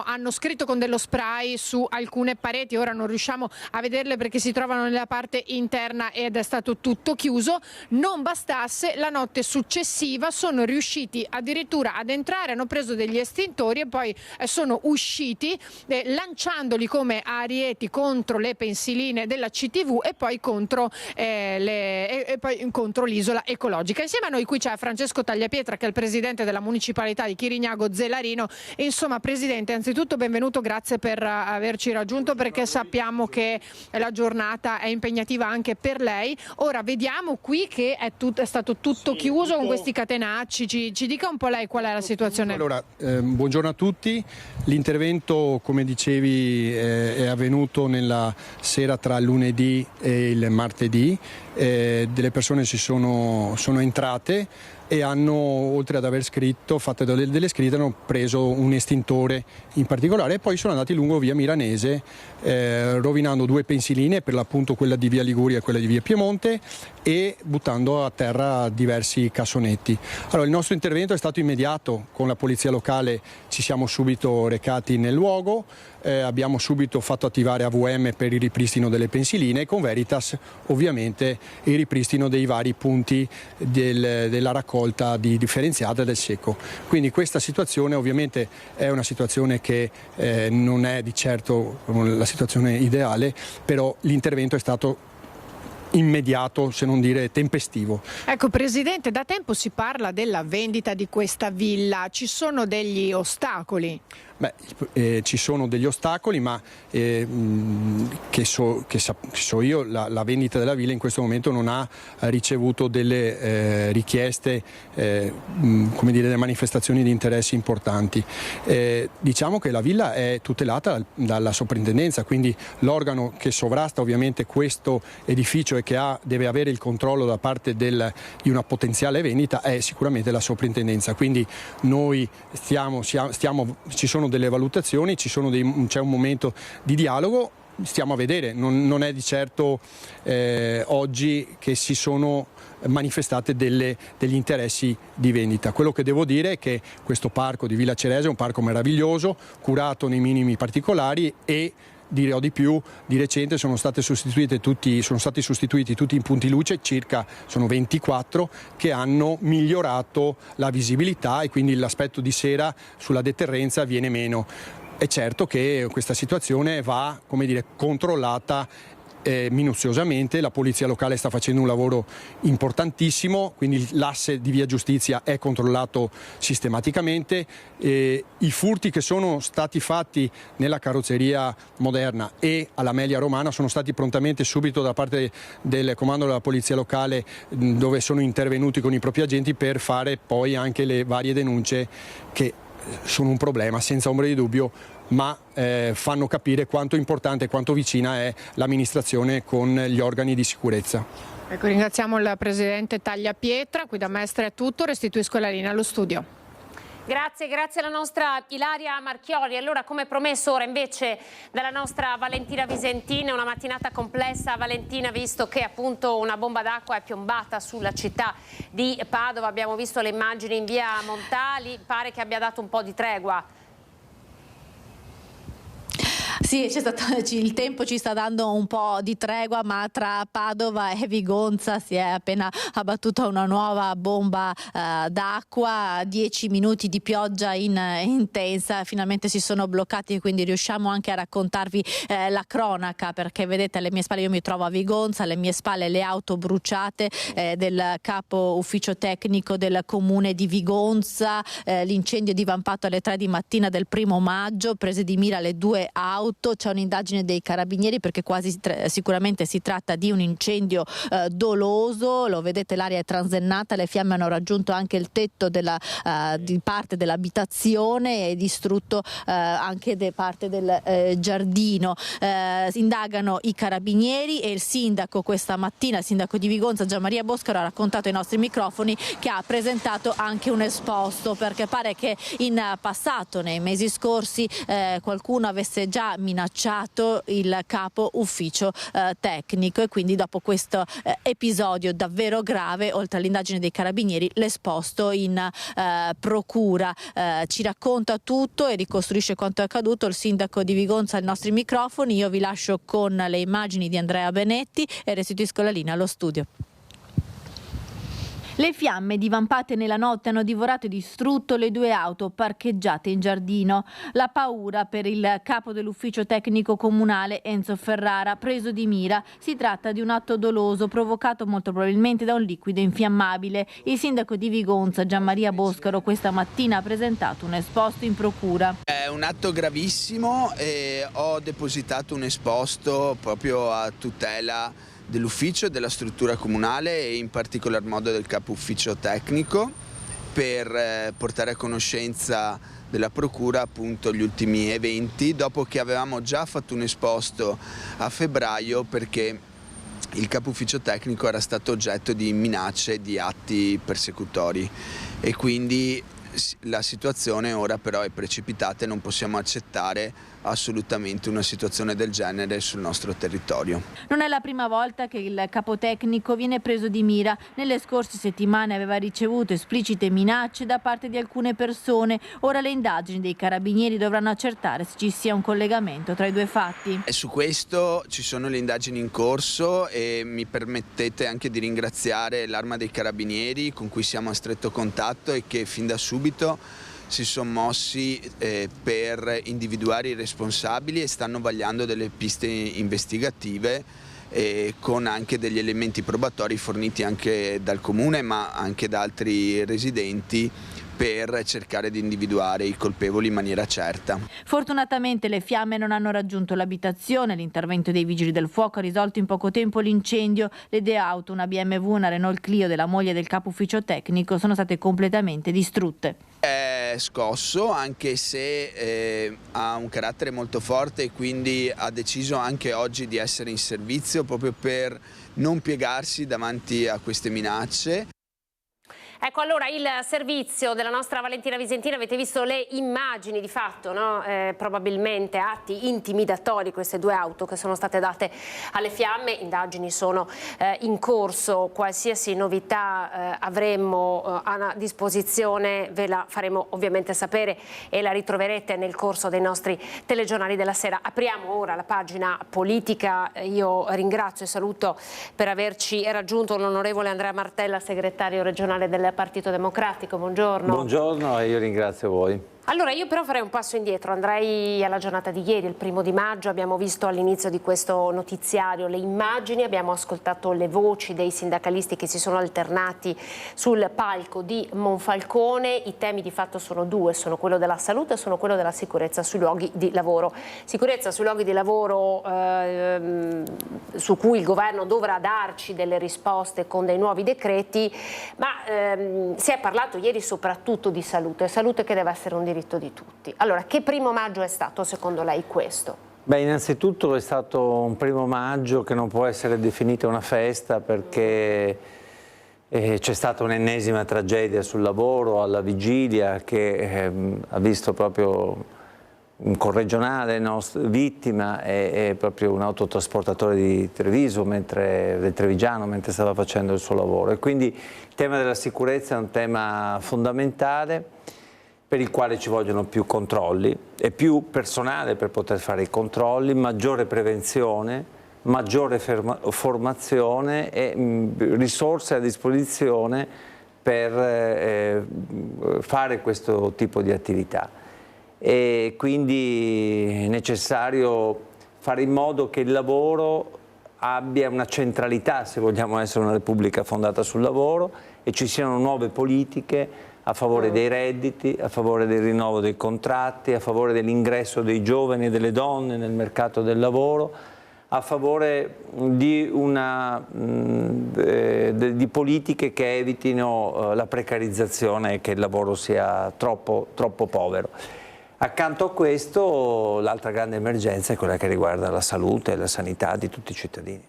S19: hanno scritto con dello spray su alcune pareti. Ora non riusciamo a vederle perché si trovano nella parte interna ed è stato tutto chiuso. Non bastasse, la notte successiva sono riusciti addirittura ad entrare, hanno preso degli estintori e poi sono usciti lanciandoli come arieti contro le pensiline della CTV e poi contro l'isola ecologica. Insieme a noi qui c'è Francesco Tagliapietra, che è il presidente della municipalità di Chirignago Zelarino. Insomma, presidente, anzitutto benvenuto, grazie per averci raggiunto, perché sappiamo che la giornata è impegnativa anche per lei. Ora vediamo qui che è stato tutto chiuso con questi catenacci. Ci dica un po' lei qual è la situazione.
S5: Allora, buongiorno a tutti. L'intervento, come dicevi, è avvenuto nella sera tra il lunedì e il martedì. Delle persone sono entrate e hanno, oltre ad aver fatto delle scritte, hanno preso un estintore in particolare e poi sono andati lungo via Milanese, rovinando 2 pensiline, per l'appunto quella di via Liguria e quella di via Piemonte, e buttando a terra diversi cassonetti. Allora, il nostro intervento è stato immediato. Con la polizia locale ci siamo subito recati nel luogo, abbiamo subito fatto attivare AVM per il ripristino delle pensiline e con Veritas ovviamente il ripristino dei vari punti della raccolta differenziata del secco. Quindi questa situazione ovviamente è una situazione che non è di certo la situazione ideale, però l'intervento è stato immediato, se non dire tempestivo.
S19: Ecco, presidente, da tempo si parla della vendita di questa villa, ci sono degli ostacoli?
S5: Ci sono degli ostacoli, ma che so io, la vendita della villa in questo momento non ha ricevuto delle richieste, delle manifestazioni di interessi importanti. Diciamo che la villa è tutelata dalla soprintendenza, quindi l'organo che sovrasta ovviamente questo edificio e che deve avere il controllo da parte di una potenziale vendita è sicuramente la soprintendenza. Quindi noi ci sono delle valutazioni, c'è un momento di dialogo, stiamo a vedere, non è di certo oggi che si sono manifestate degli interessi di vendita. Quello che devo dire è che questo parco di Villa Ceresa è un parco meraviglioso, curato nei minimi particolari, e dirò di più, di recente sono stati sostituiti tutti i punti luce, sono 24, che hanno migliorato la visibilità e quindi l'aspetto di sera sulla deterrenza viene meno. È certo che questa situazione va, controllata minuziosamente. La polizia locale sta facendo un lavoro importantissimo, quindi l'asse di via Giustizia è controllato sistematicamente. I furti che sono stati fatti nella carrozzeria moderna e all'Amelia Romana sono stati prontamente, subito, da parte del comando della polizia locale, dove sono intervenuti con i propri agenti per fare poi anche le varie denunce, che sono un problema senza ombra di dubbio, ma fanno capire quanto importante e quanto vicina è l'amministrazione con gli organi di sicurezza.
S19: Ecco, ringraziamo il presidente Tagliapietra. Qui da Mestre è tutto, restituisco la linea allo studio.
S2: Grazie alla nostra Ilaria Marchioli. Allora, come promesso, ora invece dalla nostra Valentina Visentini, una mattinata complessa. Valentina, visto che appunto una bomba d'acqua è piombata sulla città di Padova, abbiamo visto le immagini in via Montali, pare che abbia dato un po' di tregua.
S18: Sì, il tempo ci sta dando un po' di tregua, ma tra Padova e Vigonza si è appena abbattuta una nuova bomba d'acqua, 10 minuti di pioggia intensa, finalmente si sono bloccati e quindi riusciamo anche a raccontarvi la cronaca, perché vedete alle mie spalle, io mi trovo a Vigonza, alle mie spalle le auto bruciate del capo ufficio tecnico del comune di Vigonza, l'incendio è divampato alle 3 di mattina del 1° maggio, prese di mira le 2 auto tutto. C'è un'indagine dei carabinieri perché quasi sicuramente si tratta di un incendio doloso. Lo vedete, l'aria è transennata, le fiamme hanno raggiunto anche il tetto di parte dell'abitazione e distrutto anche parte del giardino. Indagano i carabinieri e il sindaco questa mattina, il sindaco di Vigonza Gianmaria Boscaro, ha raccontato ai nostri microfoni che ha presentato anche un esposto perché pare che in passato, nei mesi scorsi, qualcuno avesse già minacciato il capo ufficio tecnico e quindi dopo questo episodio davvero grave, oltre all'indagine dei carabinieri, l'esposto in procura. Ci racconta tutto e ricostruisce quanto è accaduto il sindaco di Vigonza ai nostri microfoni. Io vi lascio con le immagini di Andrea Benetti e restituisco la linea allo studio. Le fiamme divampate nella notte hanno divorato e distrutto le 2 auto parcheggiate in giardino. La paura per il capo dell'ufficio tecnico comunale Enzo Ferrara, preso di mira. Si tratta di un atto doloso provocato molto probabilmente da un liquido infiammabile. Il sindaco di Vigonza Gianmaria Boscaro questa mattina ha presentato un esposto in procura.
S20: È un atto gravissimo e ho depositato un esposto proprio a tutela dell'ufficio e della struttura comunale e in particolar modo del capo ufficio tecnico per portare a conoscenza della procura appunto gli ultimi eventi, dopo che avevamo già fatto un esposto a febbraio perché il capo ufficio tecnico era stato oggetto di minacce e di atti persecutori e quindi la situazione ora però è precipitata e non possiamo accettare assolutamente una situazione del genere sul nostro territorio.
S18: Non è la prima volta che il capotecnico viene preso di mira. Nelle scorse settimane aveva ricevuto esplicite minacce da parte di alcune persone. Ora le indagini dei carabinieri dovranno accertare se ci sia un collegamento tra i 2 fatti.
S20: E su questo ci sono le indagini in corso e mi permettete anche di ringraziare l'Arma dei Carabinieri con cui siamo a stretto contatto e che fin da subito si sono mossi per individuare i responsabili e stanno vagliando delle piste investigative con anche degli elementi probatori forniti anche dal comune ma anche da altri residenti per cercare di individuare i colpevoli in maniera certa.
S18: Fortunatamente le fiamme non hanno raggiunto l'abitazione, l'intervento dei vigili del fuoco ha risolto in poco tempo l'incendio. Le 2 auto, una BMW e una Renault Clio della moglie del capo ufficio tecnico, sono state completamente distrutte.
S20: È scosso anche se ha un carattere molto forte e quindi ha deciso anche oggi di essere in servizio proprio per non piegarsi davanti a queste minacce.
S2: Ecco, allora il servizio della nostra Valentina Visentina, avete visto le immagini di fatto, no? Probabilmente atti intimidatori, queste 2 auto che sono state date alle fiamme. Indagini sono in corso, qualsiasi novità avremo a disposizione ve la faremo ovviamente sapere e la ritroverete nel corso dei nostri telegiornali della sera. Apriamo ora la pagina politica. Io ringrazio e saluto per averci raggiunto l'onorevole Andrea Martella, segretario regionale del Partito Democratico. Buongiorno.
S21: Buongiorno e io ringrazio voi.
S2: Allora io però farei un passo indietro, andrei alla giornata di ieri, il 1° maggio, abbiamo visto all'inizio di questo notiziario le immagini, abbiamo ascoltato le voci dei sindacalisti che si sono alternati sul palco di Monfalcone. I temi di fatto sono 2, sono quello della salute e sono quello della sicurezza sui luoghi di lavoro. Sicurezza sui luoghi di lavoro su cui il governo dovrà darci delle risposte con dei nuovi decreti, ma si è parlato ieri soprattutto di salute che deve essere un diritto di tutti. Allora, che 1° maggio è stato secondo lei questo?
S21: Beh, innanzitutto è stato un 1° maggio che non può essere definita una festa perché c'è stata un'ennesima tragedia sul lavoro alla vigilia che ha visto proprio un corregionale vittima è proprio un autotrasportatore di Treviso, del Trevigiano, mentre stava facendo il suo lavoro. E quindi il tema della sicurezza è un tema fondamentale per il quale ci vogliono più controlli e più personale per poter fare i controlli, maggiore prevenzione, maggiore formazione e risorse a disposizione per fare questo tipo di attività. E quindi è necessario fare in modo che il lavoro abbia una centralità, se vogliamo essere una repubblica fondata sul lavoro, e ci siano nuove politiche a favore dei redditi, a favore del rinnovo dei contratti, a favore dell'ingresso dei giovani e delle donne nel mercato del lavoro, a favore di politiche che evitino la precarizzazione e che il lavoro sia troppo povero. Accanto a questo, l'altra grande emergenza è quella che riguarda la salute e la sanità di tutti i cittadini.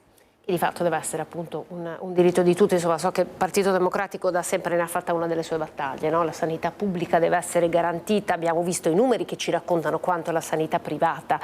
S2: Di fatto deve essere appunto un diritto di tutti. Insomma, so che il Partito Democratico da sempre ne ha fatta una delle sue battaglie, no? La sanità pubblica deve essere garantita. Abbiamo visto i numeri che ci raccontano quanto la sanità privata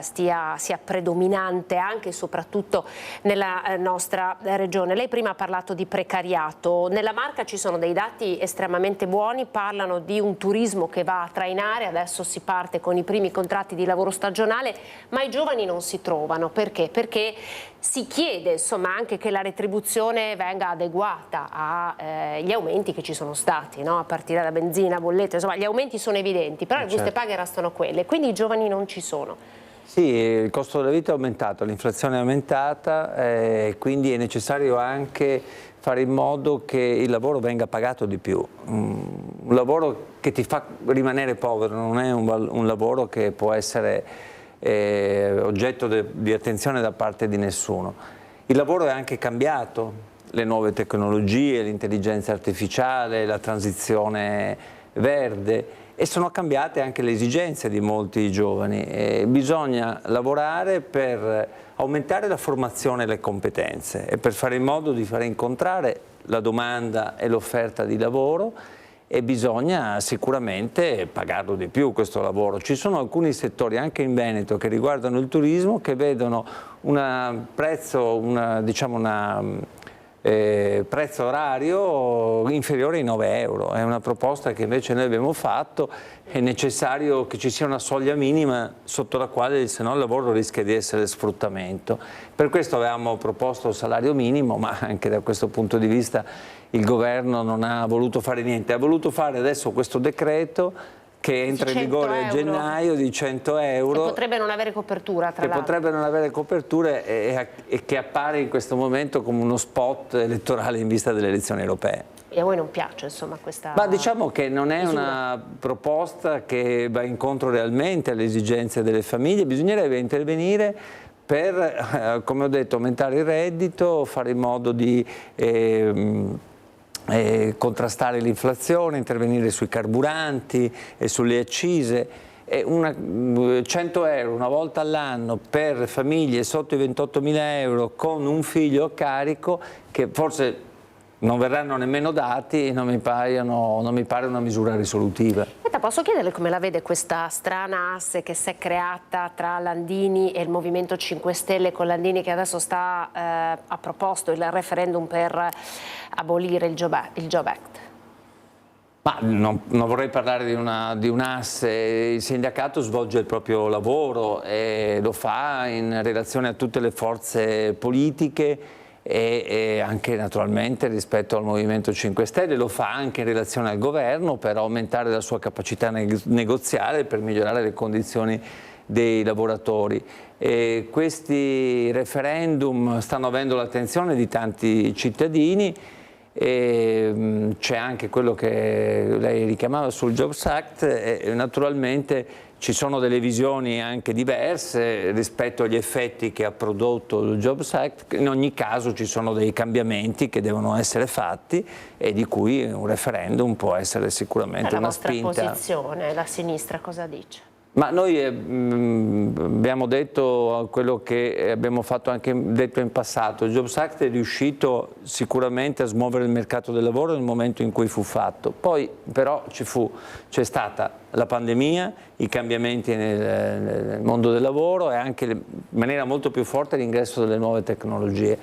S2: sia predominante anche e soprattutto nella nostra regione. Lei prima ha parlato di precariato. Nella Marca ci sono dei dati estremamente buoni, parlano di un turismo che va a trainare, adesso si parte con i primi contratti di lavoro stagionale, ma i giovani non si trovano. Perché? Perché si chiede insomma anche che la retribuzione venga adeguata agli aumenti che ci sono stati, no? A partire da benzina, bollette, insomma gli aumenti sono evidenti, però le buste paga restano quelle, quindi i giovani non ci sono.
S21: Sì, il costo della vita è aumentato, l'inflazione è aumentata, quindi è necessario anche fare in modo che il lavoro venga pagato di più. Un lavoro che ti fa rimanere povero non è un lavoro che può essere oggetto di attenzione da parte di nessuno. Il lavoro è anche cambiato, le nuove tecnologie, l'intelligenza artificiale, la transizione verde, e sono cambiate anche le esigenze di molti giovani. Bisogna lavorare per aumentare la formazione e le competenze e per fare in modo di fare incontrare la domanda e l'offerta di lavoro, e bisogna sicuramente pagarlo di più questo lavoro. Ci sono alcuni settori anche in Veneto che riguardano il turismo che vedono un prezzo orario inferiore ai 9 euro. È una proposta che invece noi abbiamo fatto. È necessario che ci sia una soglia minima sotto la quale se no il lavoro rischia di essere sfruttamento. Per questo avevamo proposto il salario minimo, ma anche da questo punto di vista il governo non ha voluto fare niente. Ha voluto fare adesso questo decreto che entra in vigore a gennaio di 100 euro.
S2: Che potrebbe non avere copertura, tra l'altro.
S21: Che potrebbe non avere copertura e che appare in questo momento come uno spot elettorale in vista delle elezioni europee.
S2: E a voi non piace insomma questa
S21: Ma diciamo che non è una proposta che va incontro realmente alle esigenze delle famiglie, bisognerebbe intervenire per, come ho detto, aumentare il reddito, fare in modo di contrastare l'inflazione, intervenire sui carburanti e sulle accise. 100 euro una volta all'anno per famiglie sotto i 28.000 euro con un figlio a carico, che forse non verranno nemmeno dati, e non mi pare una misura risolutiva.
S2: Posso chiederle come la vede questa strana asse che si è creata tra Landini e il Movimento 5 Stelle, con Landini che adesso ha proposto il referendum per abolire il Job Act?
S21: Ma non vorrei parlare di un asse. Il sindacato svolge il proprio lavoro e lo fa in relazione a tutte le forze politiche e anche naturalmente rispetto al Movimento 5 Stelle, lo fa anche in relazione al governo per aumentare la sua capacità negoziale e per migliorare le condizioni dei lavoratori. E questi referendum stanno avendo l'attenzione di tanti cittadini. C'è anche quello che lei richiamava sul Jobs Act e naturalmente ci sono delle visioni anche diverse rispetto agli effetti che ha prodotto il Jobs Act. In ogni caso ci sono dei cambiamenti che devono essere fatti e di cui un referendum può essere sicuramente una spinta.
S2: La vostra posizione, la sinistra cosa dice?
S21: Ma noi abbiamo detto quello che abbiamo fatto anche detto in passato. Il Jobs Act è riuscito sicuramente a smuovere il mercato del lavoro nel momento in cui fu fatto. Poi però c'è stata la pandemia, i cambiamenti nel mondo del lavoro e anche in maniera molto più forte l'ingresso delle nuove tecnologie.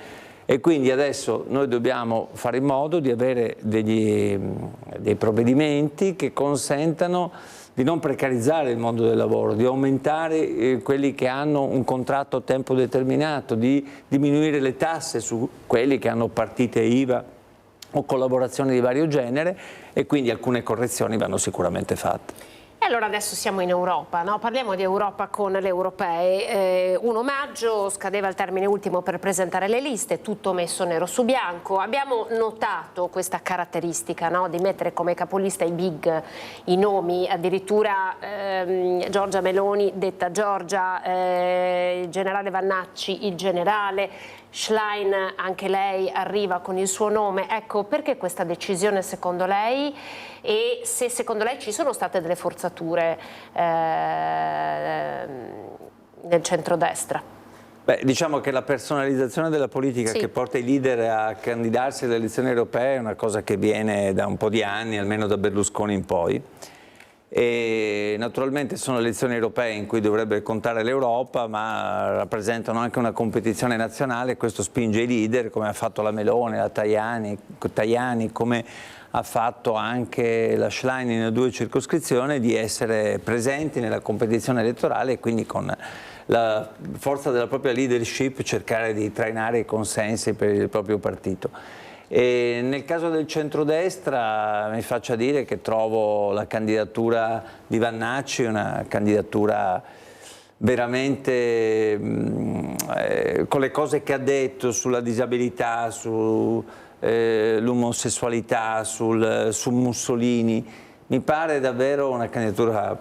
S21: E quindi adesso noi dobbiamo fare in modo di avere dei provvedimenti che consentano di non precarizzare il mondo del lavoro, di aumentare quelli che hanno un contratto a tempo determinato, di diminuire le tasse su quelli che hanno partite IVA o collaborazioni di vario genere, e quindi alcune correzioni vanno sicuramente fatte.
S2: E allora adesso siamo in Europa, no? Parliamo di Europa con le europee. 1 maggio scadeva il termine ultimo per presentare le liste, tutto messo nero su bianco. Abbiamo notato questa caratteristica, no? Di mettere come capolista i big, i nomi, addirittura Giorgia Meloni, detta Giorgia, il generale Vannacci, il generale, Schlein, anche lei arriva con il suo nome. Ecco, perché questa decisione secondo lei, e se secondo lei ci sono state delle forzature nel centrodestra?
S21: Beh, diciamo che la personalizzazione della politica che porta i leader a candidarsi alle elezioni europee è una cosa che viene da un po' di anni, almeno da Berlusconi in poi. E naturalmente sono elezioni europee in cui dovrebbe contare l'Europa, ma rappresentano anche una competizione nazionale, questo spinge i leader, come ha fatto la Meloni, la Tajani, come ha fatto anche la Schlein in 2 circoscrizioni, di essere presenti nella competizione elettorale e quindi con la forza della propria leadership cercare di trainare i consensi per il proprio partito. E nel caso del centrodestra mi faccia dire che trovo la candidatura di Vannacci una candidatura veramente con le cose che ha detto sulla disabilità, sull'omosessualità, su Mussolini, mi pare davvero una candidatura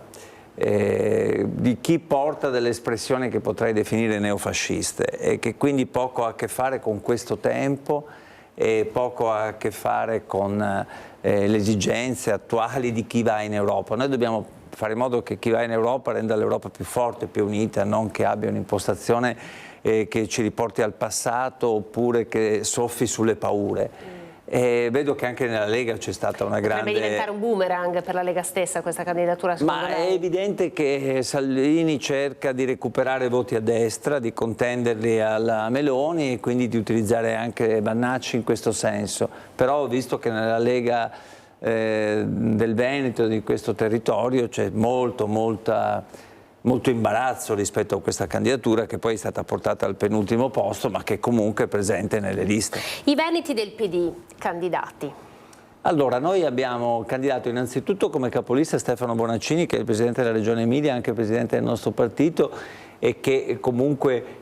S21: di chi porta delle espressioni che potrei definire neofasciste e che quindi poco ha a che fare con questo tempo e poco ha a che fare con le esigenze attuali di chi va in Europa. Noi dobbiamo fare in modo che chi va in Europa renda l'Europa più forte, più unita, non che abbia un'impostazione che ci riporti al passato oppure che soffi sulle paure. E vedo che anche nella Lega c'è stata una grande...
S2: Potrebbe diventare un boomerang per la Lega stessa questa candidatura, secondo
S21: Ma
S2: lei?
S21: è evidente che Salvini cerca di recuperare voti a destra, di contenderli alla Meloni e quindi di utilizzare anche Vannacci in questo senso. Però ho visto che nella Lega del Veneto, di questo territorio, c'è molto imbarazzo rispetto a questa candidatura, che poi è stata portata al penultimo posto ma che comunque è presente nelle liste.
S2: I veneti del PD candidati.
S21: Allora, noi abbiamo candidato innanzitutto come capolista Stefano Bonaccini, che è il presidente della Regione Emilia, anche presidente del nostro partito e che comunque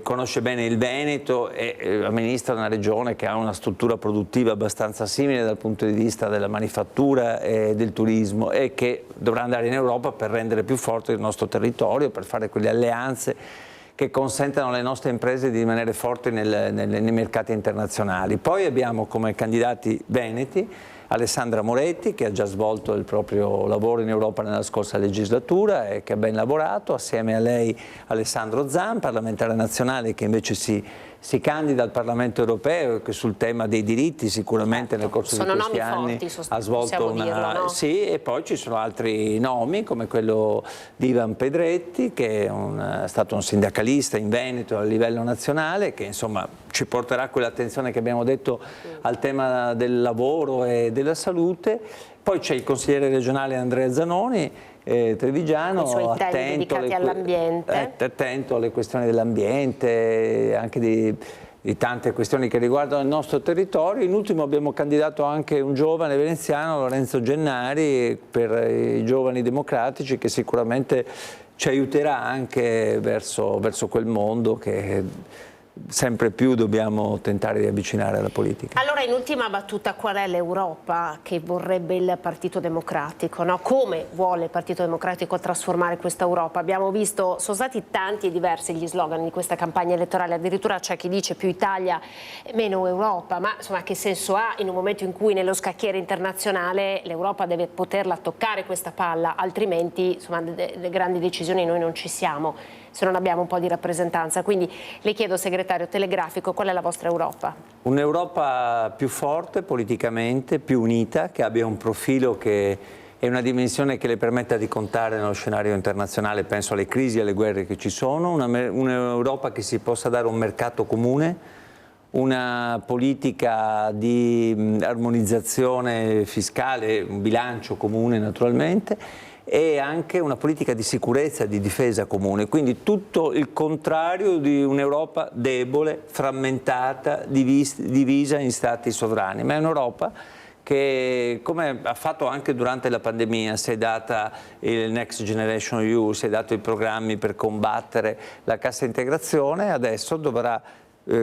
S21: conosce bene il Veneto e amministra una regione che ha una struttura produttiva abbastanza simile dal punto di vista della manifattura e del turismo e che dovrà andare in Europa per rendere più forte il nostro territorio, per fare quelle alleanze che consentano alle nostre imprese di rimanere forti nei mercati internazionali. Poi abbiamo come candidati veneti Alessandra Moretti, che ha già svolto il proprio lavoro in Europa nella scorsa legislatura e che ha ben lavorato, assieme a lei Alessandro Zan, parlamentare nazionale che invece si candida al Parlamento europeo e che sul tema dei diritti sicuramente nel corso di questi anni ha svolto una...
S2: no?
S21: Sì, e poi ci sono altri nomi come quello di Ivan Pedretti, che è stato un sindacalista in Veneto a livello nazionale, che insomma ci porterà quell'attenzione che abbiamo detto al tema del lavoro e della salute. Poi c'è il consigliere regionale Andrea Zanoni, trevigiano, attento alle questioni dell'ambiente, anche di tante questioni che riguardano il nostro territorio. In ultimo abbiamo candidato anche un giovane veneziano, Lorenzo Gennari, per i giovani democratici, che sicuramente ci aiuterà anche verso quel mondo che sempre più dobbiamo tentare di avvicinare alla politica.
S2: Allora, in ultima battuta, qual è l'Europa che vorrebbe il Partito Democratico? No? Come vuole il Partito Democratico trasformare questa Europa? Abbiamo visto, sono stati tanti e diversi gli slogan di questa campagna elettorale, addirittura c'è chi dice più Italia, meno Europa, ma insomma che senso ha in un momento in cui nello scacchiere internazionale l'Europa deve poterla toccare questa palla, altrimenti insomma le grandi decisioni noi non ci siamo se non abbiamo un po' di rappresentanza. Quindi le chiedo, segretario telegrafico, qual è la vostra Europa?
S21: Un'Europa più forte politicamente, più unita, che abbia un profilo che è una dimensione che le permetta di contare nello scenario internazionale, penso alle crisi e alle guerre che ci sono, un'Europa che si possa dare un mercato comune, una politica di armonizzazione fiscale, un bilancio comune naturalmente, e anche una politica di sicurezza e di difesa comune, quindi tutto il contrario di un'Europa debole, frammentata, divisa in stati sovrani, ma è un'Europa che, come ha fatto anche durante la pandemia, si è data il Next Generation EU, si è dato i programmi per combattere la cassa integrazione, adesso dovrà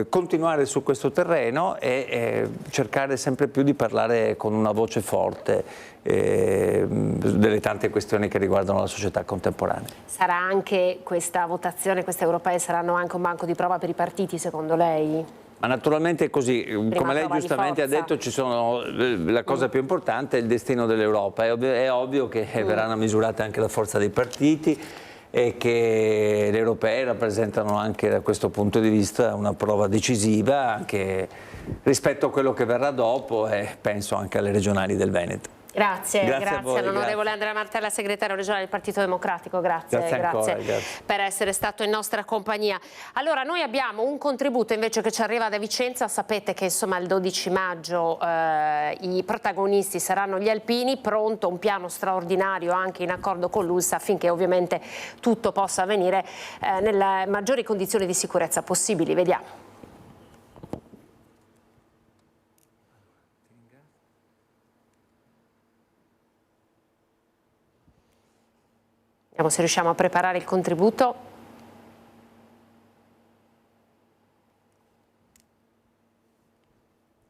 S21: continuare su questo terreno e cercare sempre più di parlare con una voce forte delle tante questioni che riguardano la società contemporanea.
S2: Sarà anche questa votazione, queste europee saranno anche un banco di prova per i partiti, secondo lei?
S21: Ma naturalmente è così, come lei giustamente ha detto, la cosa più importante è il destino dell'Europa, è ovvio che verranno misurate anche la forza dei partiti e che le europee rappresentano anche da questo punto di vista una prova decisiva anche rispetto a quello che verrà dopo e penso anche alle regionali del Veneto.
S2: Grazie all'onorevole Andrea Martella, segretario regionale del Partito Democratico, grazie per essere stato in nostra compagnia. Allora, noi abbiamo un contributo invece che ci arriva da Vicenza, sapete che insomma il 12 maggio i protagonisti saranno gli alpini, pronto un piano straordinario anche in accordo con l'ULSS affinché ovviamente tutto possa avvenire nelle maggiori condizioni di sicurezza possibili, vediamo. Vediamo se riusciamo a preparare il contributo.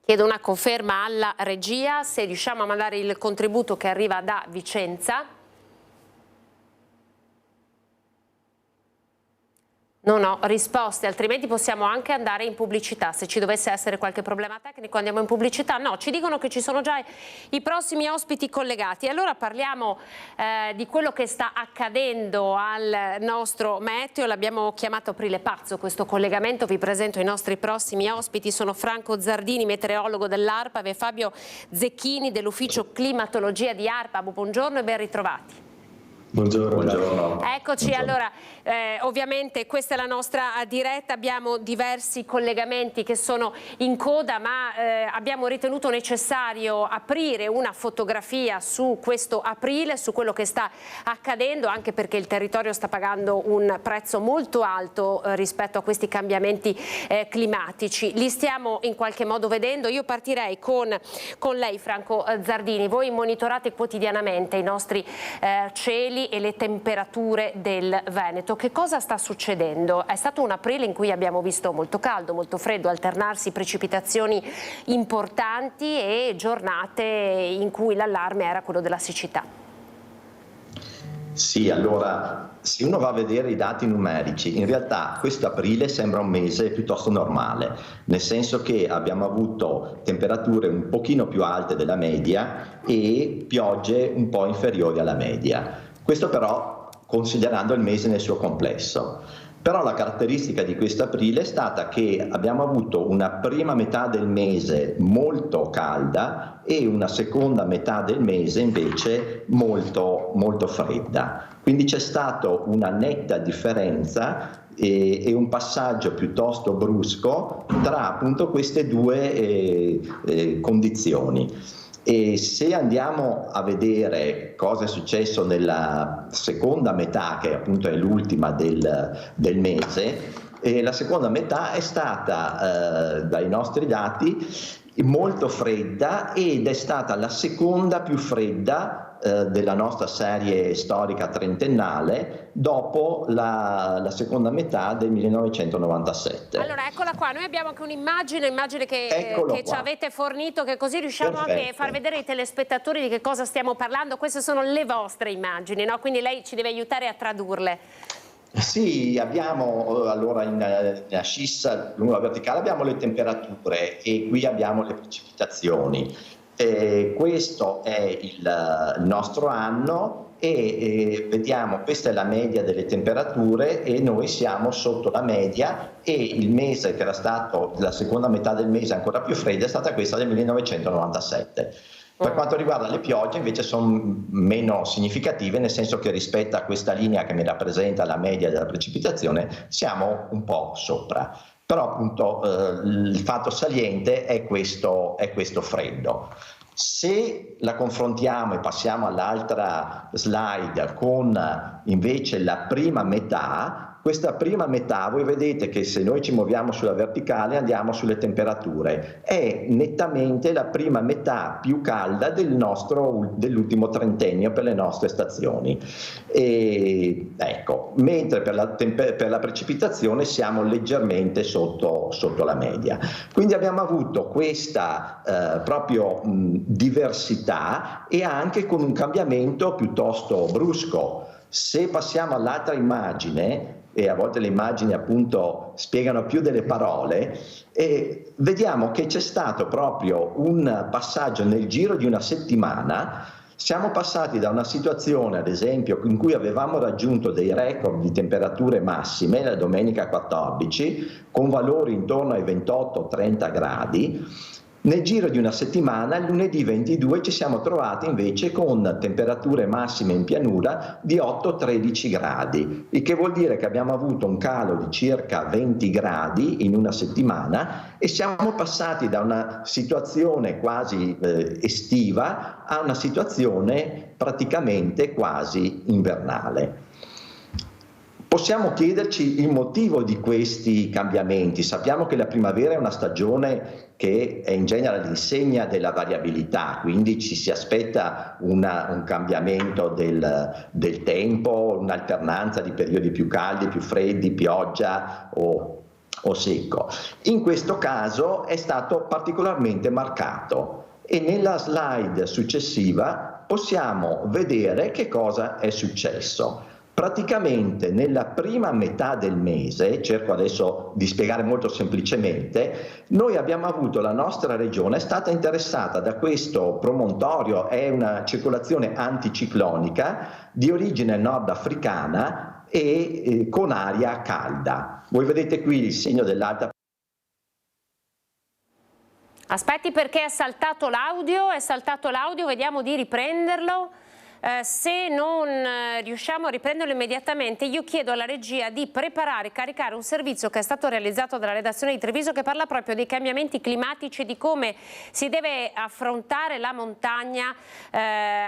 S2: Chiedo una conferma alla regia se riusciamo a mandare il contributo che arriva da Vicenza. Non ho risposte, altrimenti possiamo anche andare in pubblicità. Se ci dovesse essere qualche problema tecnico andiamo in pubblicità. No, ci dicono che ci sono già i prossimi ospiti collegati. Allora parliamo di quello che sta accadendo al nostro meteo. L'abbiamo chiamato Aprile Pazzo questo collegamento. Vi presento i nostri prossimi ospiti. Sono Franco Zardini, meteorologo dell'ARPAB, e Fabio Zecchini dell'ufficio climatologia di ARPAB. Buongiorno e ben ritrovati.
S1: Buongiorno.
S2: Eccoci, allora ovviamente questa è la nostra diretta, abbiamo diversi collegamenti che sono in coda, ma abbiamo ritenuto necessario aprire una fotografia su questo aprile, su quello che sta accadendo, anche perché il territorio sta pagando un prezzo molto alto rispetto a questi cambiamenti climatici. Li stiamo in qualche modo vedendo. Io partirei con lei, Franco Zardini. Voi monitorate quotidianamente i nostri cieli e le temperature del Veneto. Che cosa sta succedendo? È stato un aprile in cui abbiamo visto molto caldo, molto freddo, alternarsi precipitazioni importanti e giornate in cui l'allarme era quello della siccità.
S1: Sì, allora, se uno va a vedere i dati numerici, in realtà questo aprile sembra un mese piuttosto normale, nel senso che abbiamo avuto temperature un pochino più alte della media e piogge un po' inferiori alla media. Questo però considerando il mese nel suo complesso. Però la caratteristica di questo aprile è stata che abbiamo avuto una prima metà del mese molto calda e una seconda metà del mese invece molto fredda. Quindi c'è stata una netta differenza e un passaggio piuttosto brusco tra appunto queste due condizioni. E se andiamo a vedere cosa è successo nella seconda metà, che appunto è l'ultima del mese, la seconda metà è stata, dai nostri dati, molto fredda ed è stata la seconda più fredda della nostra serie storica trentennale dopo la seconda metà del 1997.
S2: Allora eccola qua, noi abbiamo anche un'immagine che ci avete fornito, che così riusciamo anche a far vedere ai telespettatori di che cosa stiamo parlando. Queste sono le vostre immagini, no? Quindi lei ci deve aiutare a tradurle.
S1: Sì, abbiamo allora in ascissa lungo la verticale abbiamo le temperature e qui abbiamo le precipitazioni. Questo è il nostro anno e vediamo, questa è la media delle temperature e noi siamo sotto la media, e il mese che era stato, la seconda metà del mese ancora più fredda, è stata questa del 1997. Per quanto riguarda le piogge invece sono meno significative, nel senso che rispetto a questa linea che mi rappresenta la media della precipitazione siamo un po' sopra. Però appunto il fatto saliente è questo freddo. Se la confrontiamo e passiamo all'altra slide con invece la prima metà, questa prima metà, voi vedete che se noi ci muoviamo sulla verticale andiamo sulle temperature, è nettamente la prima metà più calda dell'ultimo trentennio per le nostre stazioni. E, ecco, mentre per la precipitazione siamo leggermente sotto la media. Quindi abbiamo avuto questa proprio diversità, e anche con un cambiamento piuttosto brusco. Se passiamo all'altra immagine, e a volte le immagini appunto spiegano più delle parole, e vediamo che c'è stato proprio un passaggio nel giro di una settimana. Siamo passati da una situazione, ad esempio, in cui avevamo raggiunto dei record di temperature massime la domenica 14, con valori intorno ai 28-30 gradi. Nel giro di una settimana, il lunedì 22, ci siamo trovati invece con temperature massime in pianura di 8-13 gradi, il che vuol dire che abbiamo avuto un calo di circa 20 gradi in una settimana, e siamo passati da una situazione quasi estiva a una situazione praticamente quasi invernale. Possiamo chiederci il motivo di questi cambiamenti. Sappiamo che la primavera è una stagione che è in genere all'insegna della variabilità, quindi ci si aspetta un cambiamento del tempo, un'alternanza di periodi più caldi, più freddi, pioggia o secco. In questo caso è stato particolarmente marcato, e nella slide successiva possiamo vedere che cosa è successo. Praticamente nella prima metà del mese, cerco adesso di spiegare molto semplicemente, noi abbiamo avuto, la nostra regione è stata interessata da questo promontorio, è una circolazione anticiclonica di origine nordafricana e con aria calda. Voi vedete qui il segno dell'alta.
S2: Aspetti, perché è saltato l'audio, vediamo di riprenderlo. Se non riusciamo a riprenderlo immediatamente, io chiedo alla regia di preparare e caricare un servizio che è stato realizzato dalla redazione di Treviso, che parla proprio dei cambiamenti climatici, di come si deve affrontare la montagna,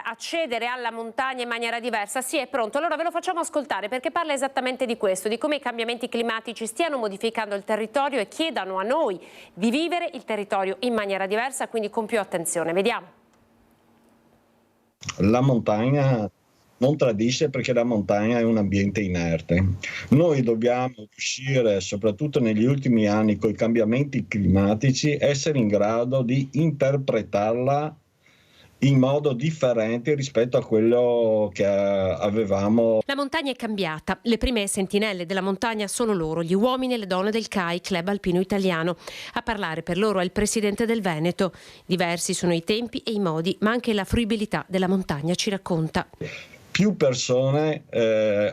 S2: accedere alla montagna in maniera diversa. Sì, è pronto, allora ve lo facciamo ascoltare, perché parla esattamente di questo, di come i cambiamenti climatici stiano modificando il territorio e chiedano a noi di vivere il territorio in maniera diversa, quindi con più attenzione. Vediamo.
S4: La montagna non tradisce, perché la montagna è un ambiente inerte. Noi dobbiamo riuscire, soprattutto negli ultimi anni, con i cambiamenti climatici, essere in grado di interpretarla in modo differente rispetto a quello che avevamo.
S2: La montagna è cambiata. Le prime sentinelle della montagna sono loro, gli uomini e le donne del CAI, Club Alpino Italiano. A parlare per loro è il presidente del Veneto. Diversi sono i tempi e i modi, ma anche la fruibilità della montagna, ci racconta.
S4: Più persone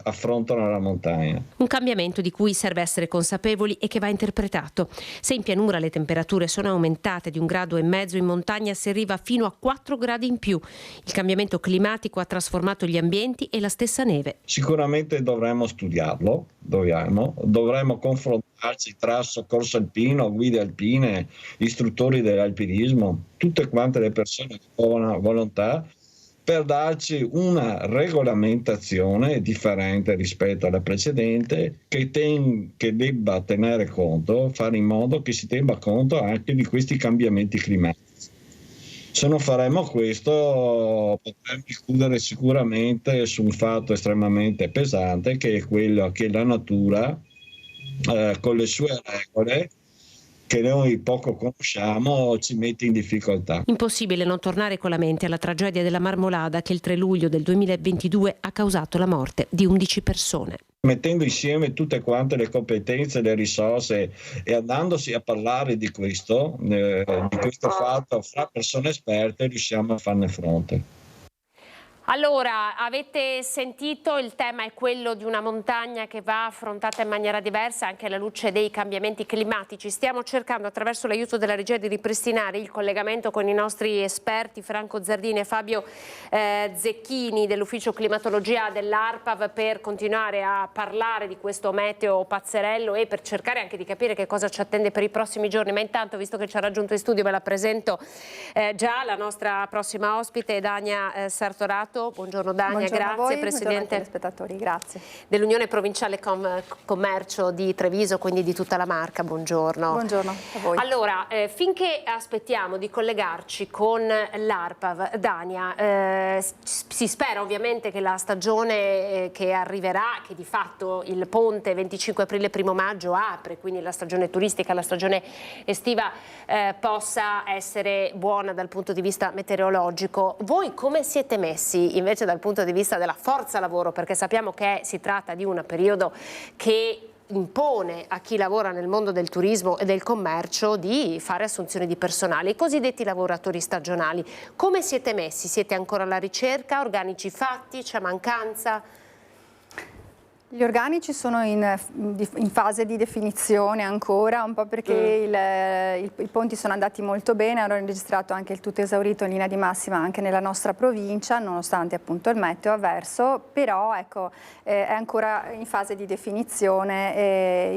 S4: affrontano la montagna.
S2: Un cambiamento di cui serve essere consapevoli e che va interpretato. Se in pianura le temperature sono aumentate di 1,5 gradi, in montagna si arriva fino a 4 gradi in più. Il cambiamento climatico ha trasformato gli ambienti e la stessa neve.
S4: Sicuramente dovremmo studiarlo, dovremmo confrontarci tra soccorso alpino, guide alpine, istruttori dell'alpinismo, tutte quante le persone che hanno volontà, per darci una regolamentazione differente rispetto alla precedente, che debba tenere conto, fare in modo che si tenga conto anche di questi cambiamenti climatici. Se non faremo questo, potremmo includere sicuramente su un fatto estremamente pesante, che è quello che la natura, con le sue regole, che noi poco conosciamo, ci mette in difficoltà.
S2: Impossibile non tornare con la mente alla tragedia della Marmolada, che il 3 luglio del 2022 ha causato la morte di 11 persone.
S4: Mettendo insieme tutte quante le competenze, le risorse, e andandosi a parlare di questo fatto fra persone esperte, riusciamo a farne fronte.
S2: Allora, avete sentito, il tema è quello di una montagna che va affrontata in maniera diversa anche alla luce dei cambiamenti climatici. Stiamo cercando, attraverso l'aiuto della regia, di ripristinare il collegamento con i nostri esperti Franco Zardini e Fabio Zecchini dell'ufficio climatologia dell'ARPAV, per continuare a parlare di questo meteo pazzerello e per cercare anche di capire che cosa ci attende per i prossimi giorni. Ma intanto, visto che ci ha raggiunto in studio, ve la presento già la nostra prossima ospite, Dania Sartorato, Sartorato. Buongiorno Dania,
S3: buongiorno
S2: grazie.
S3: a voi,
S2: Presidente
S3: telespettatori, grazie.
S2: dell'Unione Provinciale Commercio di Treviso, quindi di tutta la Marca. Buongiorno.
S3: Buongiorno a voi.
S2: Allora, finché aspettiamo di collegarci con l'ARPAV, Dania, si spera ovviamente che la stagione che arriverà, che di fatto il ponte 25 aprile 1 maggio apre, quindi la stagione turistica, la stagione estiva, possa essere buona dal punto di vista meteorologico. Voi come siete messi invece dal punto di vista della forza lavoro? Perché sappiamo che si tratta di un periodo che impone a chi lavora nel mondo del turismo e del commercio di fare assunzioni di personale, i cosiddetti lavoratori stagionali. Come siete messi? Siete ancora alla ricerca? Organici fatti? C'è mancanza?
S3: Gli organici sono in fase di definizione ancora, un po' perché i ponti sono andati molto bene, hanno registrato anche il tutto esaurito in linea di massima anche nella nostra provincia, nonostante appunto il meteo avverso, però ecco, è ancora in fase di definizione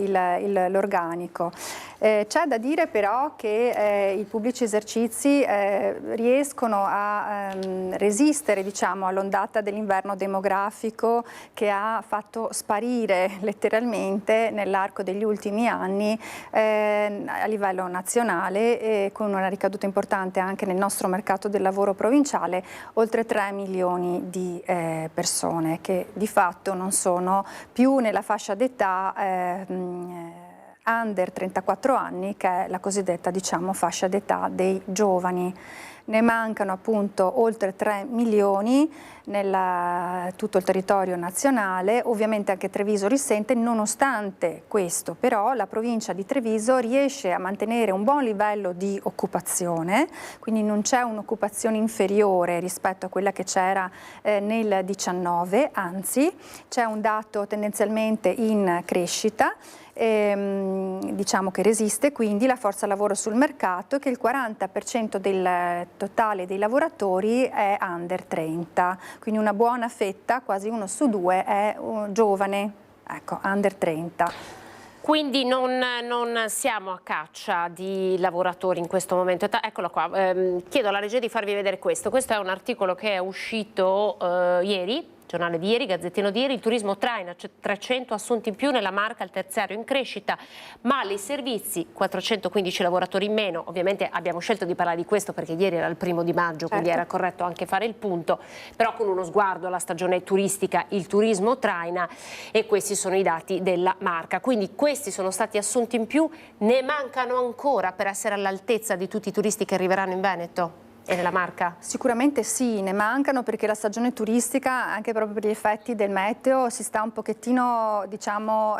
S3: l'organico. C'è da dire però che i pubblici esercizi riescono a resistere, diciamo, all'ondata dell'inverno demografico che ha fatto sparire letteralmente nell'arco degli ultimi anni a livello nazionale, con una ricaduta importante anche nel nostro mercato del lavoro provinciale, oltre 3 milioni di persone che di fatto non sono più nella fascia d'età under 34 anni, che è la cosiddetta, diciamo, fascia d'età dei giovani. Ne mancano appunto oltre 3 milioni nel tutto il territorio nazionale. Ovviamente anche Treviso risente. Nonostante questo però la provincia di Treviso riesce a mantenere un buon livello di occupazione, quindi non c'è un'occupazione inferiore rispetto a quella che c'era nel 19, anzi c'è un dato tendenzialmente in crescita. Diciamo che resiste quindi la forza lavoro sul mercato e che il 40% del totale dei lavoratori è under 30, quindi una buona fetta, quasi 1 su 2 è giovane, ecco, under 30.
S2: Quindi non siamo a caccia di lavoratori in questo momento. Eccolo qua, chiedo alla regia di farvi vedere questo. Questo è un articolo che è uscito ieri, giornale di ieri, Gazzettino di ieri. Il turismo traina 300 assunti in più nella Marca, il terziario in crescita, male i servizi, 415 lavoratori in meno. Ovviamente abbiamo scelto di parlare di questo perché ieri era il 1 maggio, quindi era corretto anche fare il punto, però con uno sguardo alla stagione turistica il turismo traina e questi sono i dati della Marca. Quindi questi sono stati assunti in più, ne mancano ancora per essere all'altezza di tutti i turisti che arriveranno in Veneto e nella Marca?
S3: Sicuramente sì, ne mancano perché la stagione turistica, anche proprio per gli effetti del meteo, si sta un pochettino, diciamo,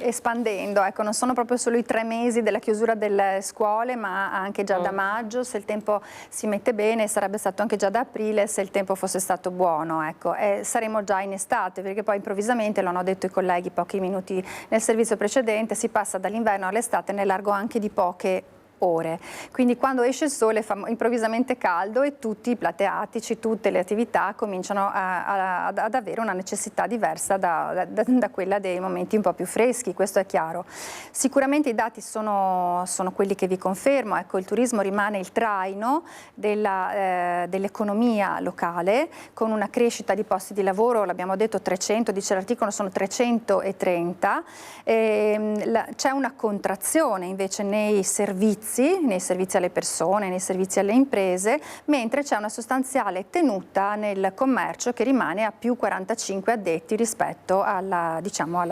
S3: espandendo. Ecco, non sono proprio solo i 3 mesi della chiusura delle scuole, ma anche già da maggio, se il tempo si mette bene, sarebbe stato anche già da aprile se il tempo fosse stato buono. Ecco, saremo già in estate, perché poi improvvisamente, lo hanno detto i colleghi pochi minuti nel servizio precedente, si passa dall'inverno all'estate nell'arco anche di poche ore. Quindi quando esce il sole fa improvvisamente caldo e tutti i plateatici, tutte le attività cominciano ad avere una necessità diversa da quella dei momenti un po' più freschi, questo è chiaro. Sicuramente i dati sono quelli che vi confermo. Ecco, il turismo rimane il traino dell'economia locale, con una crescita di posti di lavoro, l'abbiamo detto 300, dice l'articolo, sono 330. C'è una contrazione invece nei servizi alle persone, nei servizi alle imprese, mentre c'è una sostanziale tenuta nel commercio che rimane a più 45 addetti rispetto alla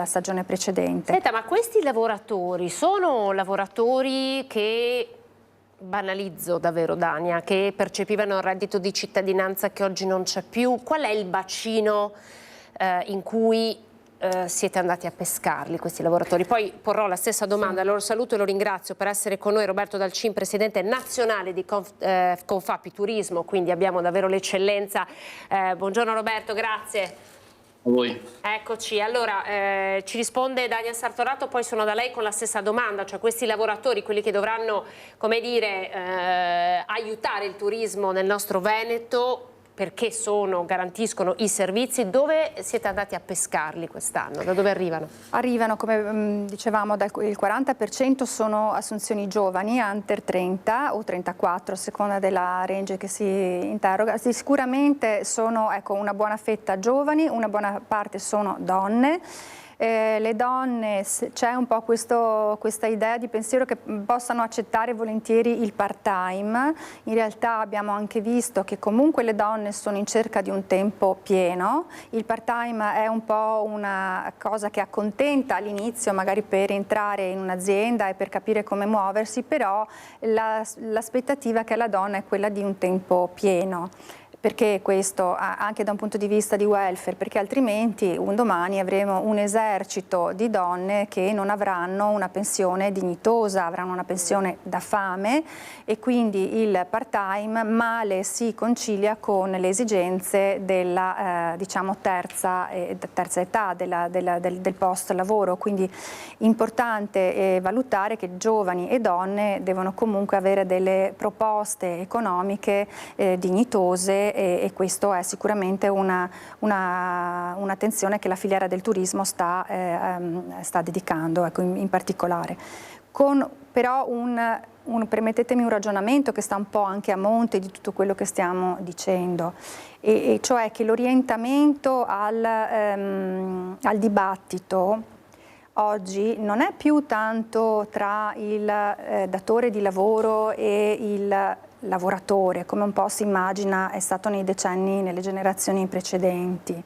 S3: stagione precedente.
S2: Senta, ma questi lavoratori sono lavoratori che, banalizzo davvero Dania, che percepivano il reddito di cittadinanza che oggi non c'è più? Qual è il bacino in cui siete andati a pescarli questi lavoratori? Poi porrò la stessa domanda, lo saluto e lo ringrazio per essere con noi Roberto Dalcin, presidente nazionale di Confapi Turismo, quindi abbiamo davvero l'eccellenza. Buongiorno Roberto, grazie.
S22: A voi.
S2: Eccoci, allora ci risponde Dania Sartorato, poi sono da lei con la stessa domanda, cioè questi lavoratori, quelli che dovranno, come dire, aiutare il turismo nel nostro Veneto, perché garantiscono i servizi. Dove siete andati a pescarli quest'anno? Da dove arrivano?
S3: Arrivano, come dicevamo, il 40% sono assunzioni giovani, under 30 o 34, a seconda della range che si interroga. Sicuramente sono una buona fetta giovani, una buona parte sono donne. Le donne, c'è un po' questa idea di pensiero che possano accettare volentieri il part-time. In realtà abbiamo anche visto che comunque le donne sono in cerca di un tempo pieno. Il part-time è un po' una cosa che accontenta all'inizio, magari per entrare in un'azienda e per capire come muoversi, però l'aspettativa che ha la donna è quella di un tempo pieno. Perché questo? Anche da un punto di vista di welfare, perché altrimenti un domani avremo un esercito di donne che non avranno una pensione dignitosa, avranno una pensione da fame, e quindi il part-time male si concilia con le esigenze della terza età del post lavoro. Quindi importante valutare che giovani e donne devono comunque avere delle proposte economiche dignitose, e questo è sicuramente un'attenzione che la filiera del turismo sta dedicando, in particolare. Con però permettetemi un ragionamento che sta un po' anche a monte di tutto quello che stiamo dicendo, e cioè che l'orientamento al dibattito oggi non è più tanto tra il datore di lavoro e il lavoratore, come un po' si immagina è stato nei decenni, nelle generazioni precedenti.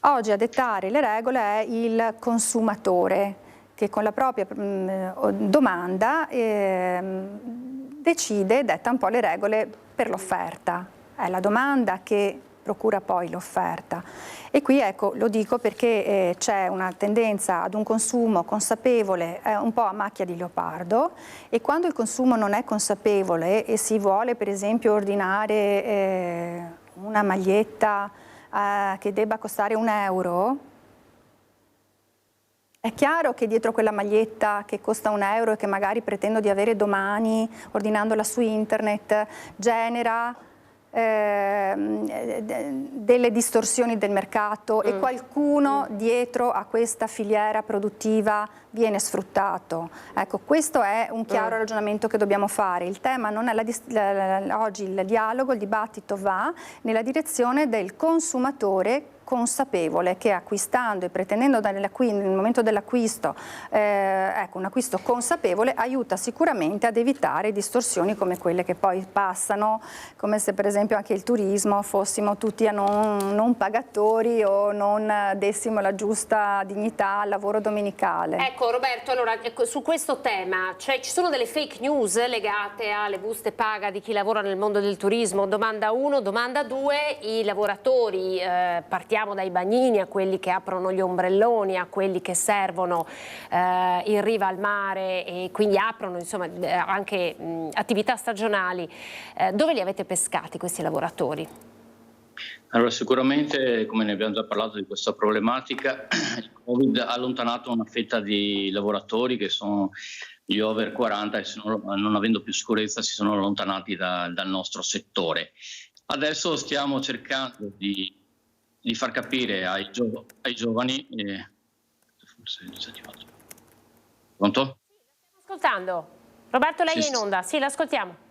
S3: Oggi a dettare le regole è il consumatore, che con la propria domanda detta un po' le regole per l'offerta. È la domanda che procura poi l'offerta. E qui lo dico perché c'è una tendenza ad un consumo consapevole, un po' a macchia di leopardo, e quando il consumo non è consapevole e si vuole per esempio ordinare una maglietta che debba costare €1, è chiaro che dietro quella maglietta che costa €1 e che magari pretendo di avere domani ordinandola su internet genera delle distorsioni del mercato, e qualcuno dietro a questa filiera produttiva viene sfruttato. Ecco, questo è un chiaro ragionamento che dobbiamo fare. Il tema non è oggi il dialogo, il dibattito va nella direzione del consumatore consapevole, che acquistando e pretendendo nel momento dell'acquisto un acquisto consapevole aiuta sicuramente ad evitare distorsioni come quelle che poi passano, come se per esempio anche il turismo fossimo tutti a non pagatori o non dessimo la giusta dignità al lavoro domenicale.
S2: Ecco Roberto, allora su questo tema ci sono delle fake news legate alle buste paga di chi lavora nel mondo del turismo? Domanda 1, domanda 2, i lavoratori, partiamo dai bagnini a quelli che aprono gli ombrelloni, a quelli che servono in riva al mare e quindi aprono insomma anche attività stagionali. Dove li avete pescati questi lavoratori?
S6: Allora sicuramente, come ne abbiamo già parlato di questa problematica, il Covid ha allontanato una fetta di lavoratori che sono gli over 40 e non avendo più sicurezza si sono allontanati dal nostro settore. Adesso stiamo cercando di far capire ai giovani. Forse è disattivato. Pronto?
S2: Stiamo ascoltando. Roberto, lei è in onda? Sì, l'ascoltiamo.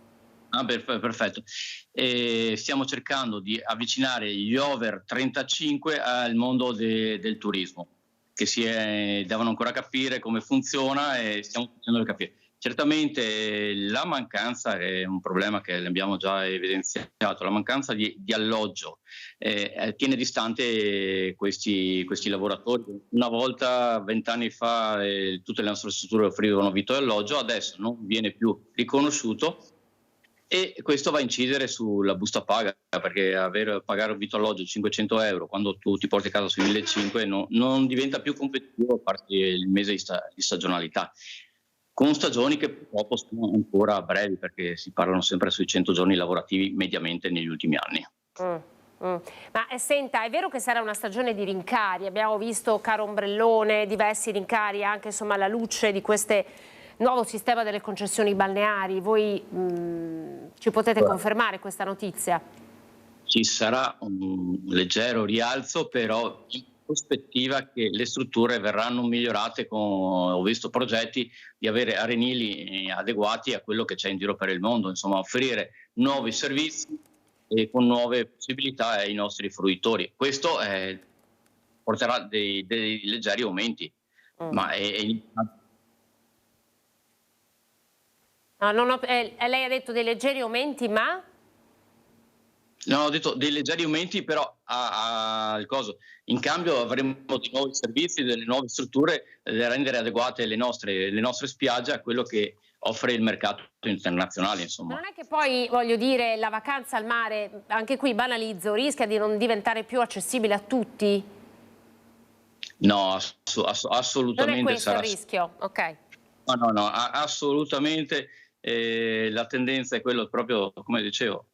S6: Ah, perfetto. Stiamo cercando di avvicinare gli over 35 al mondo del turismo, che devono ancora capire come funziona e stiamo facendo capire. Certamente la mancanza è un problema che abbiamo già evidenziato, la mancanza di alloggio tiene distante questi lavoratori. Una volta, 20 anni fa, tutte le nostre strutture offrivano vitto e alloggio, adesso non viene più riconosciuto e questo va a incidere sulla busta paga, perché pagare un vitto alloggio di 500 euro quando tu ti porti a casa sui 1.500 non diventa più competitivo a parte il mese di stagionalità. Con stagioni che purtroppo sono ancora brevi, perché si parlano sempre sui 100 giorni lavorativi mediamente negli ultimi anni.
S2: Ma senta, è vero che sarà una stagione di rincari? Abbiamo visto caro ombrellone, diversi rincari anche insomma alla luce di questo nuovo sistema delle concessioni balneari. Voi ci potete confermare questa notizia?
S6: ci sarà un leggero rialzo, però in prospettiva che le strutture verranno migliorate ho visto progetti di avere arenili adeguati a quello che c'è in giro per il mondo, insomma offrire nuovi servizi e con nuove possibilità ai nostri fruitori. Questo porterà dei leggeri aumenti, ma lei
S2: ha detto dei leggeri aumenti, ma?
S6: No, ho detto dei leggeri aumenti, però il coso. In cambio avremo di nuovi servizi, delle nuove strutture da rendere adeguate le nostre spiagge a quello che offre il mercato internazionale, insomma.
S2: Non è che poi, voglio dire, la vacanza al mare, anche qui banalizzo, rischia di non diventare più accessibile a tutti?
S6: No, assolutamente.
S2: Non è questo il rischio, ok.
S6: No, assolutamente. La tendenza è quello proprio, come dicevo.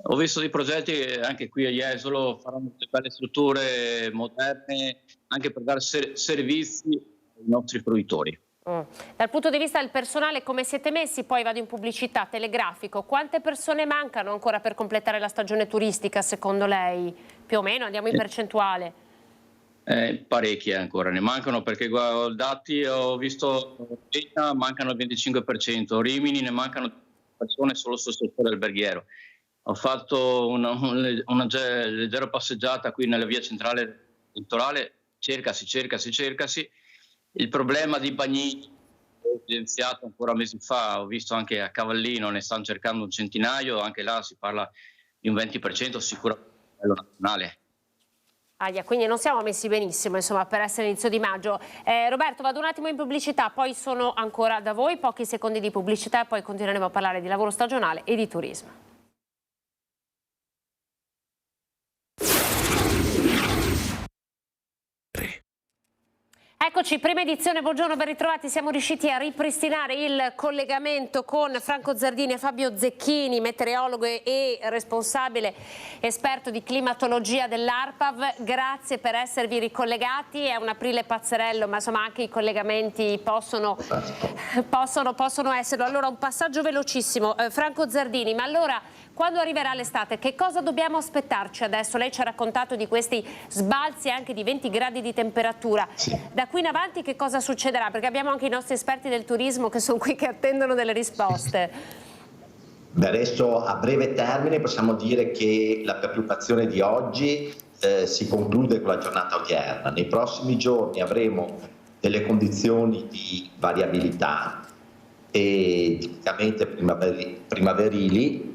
S6: Ho visto dei progetti anche qui a Jesolo, faranno delle belle strutture moderne anche per dare servizi ai nostri fruitori.
S2: Dal punto di vista del personale, come siete messi? Poi vado in pubblicità, telegrafico. Quante persone mancano ancora per completare la stagione turistica, secondo lei? Più o meno, andiamo in percentuale.
S6: Parecchie ancora, ne mancano perché dati ho visto, mancano il 25%, Rimini ne mancano persone solo sul settore alberghiero. Ho fatto una leggera passeggiata qui nella via centrale litorale, cercasi. Il problema di bagnini, evidenziato ancora mesi fa, ho visto anche a Cavallino, ne stanno cercando un centinaio, anche là si parla di un 20% sicuramente a livello nazionale.
S2: Quindi non siamo messi benissimo, insomma, per essere inizio di maggio. Roberto, vado un attimo in pubblicità, poi sono ancora da voi, pochi secondi di pubblicità e poi continueremo a parlare di lavoro stagionale e di turismo. Eccoci, prima edizione, buongiorno, ben ritrovati. Siamo riusciti a ripristinare il collegamento con Franco Zardini e Fabio Zecchini, meteorologo e responsabile esperto di climatologia dell'ARPAV. Grazie per esservi ricollegati, è un aprile pazzerello, ma insomma anche i collegamenti possono esserlo. Allora un passaggio velocissimo, Franco Zardini, ma allora quando arriverà l'estate che cosa dobbiamo aspettarci adesso? Lei ci ha raccontato di questi sbalzi anche di 20 gradi di temperatura. Da qui in avanti che cosa succederà? Perché abbiamo anche i nostri esperti del turismo che sono qui che attendono delle risposte.
S1: Beh, adesso a breve termine possiamo dire che la preoccupazione di oggi si conclude con la giornata odierna. Nei prossimi giorni avremo delle condizioni di variabilità e tipicamente primaverili,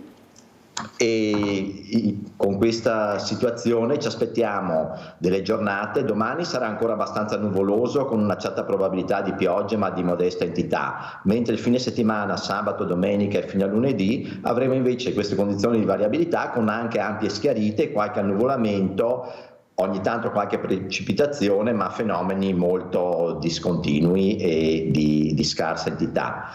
S1: e con questa situazione ci aspettiamo delle giornate. Domani sarà ancora abbastanza nuvoloso con una certa probabilità di piogge, ma di modesta entità, mentre il fine settimana, sabato, domenica e fino a lunedì avremo invece queste condizioni di variabilità con anche ampie schiarite, qualche annuvolamento, ogni tanto qualche precipitazione, ma fenomeni molto discontinui e di scarsa entità.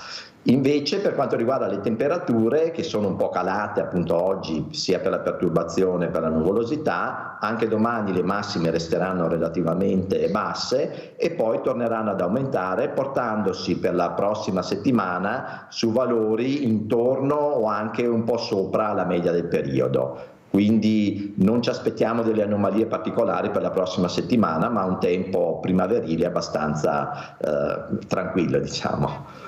S1: Invece per quanto riguarda le temperature, che sono un po' calate appunto oggi sia per la perturbazione che per la nuvolosità, anche domani le massime resteranno relativamente basse e poi torneranno ad aumentare, portandosi per la prossima settimana su valori intorno o anche un po' sopra la media del periodo. Quindi non ci aspettiamo delle anomalie particolari per la prossima settimana, ma un tempo primaverile abbastanza tranquillo, diciamo.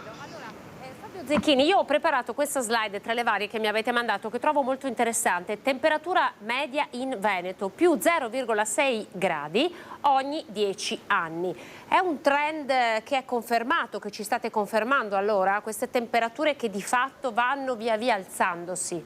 S2: Zecchini, io ho preparato questa slide tra le varie che mi avete mandato che trovo molto interessante. Temperatura media in Veneto più 0,6 gradi ogni 10 anni. È un trend che è confermato, che ci state confermando allora, queste temperature che di fatto vanno via via alzandosi?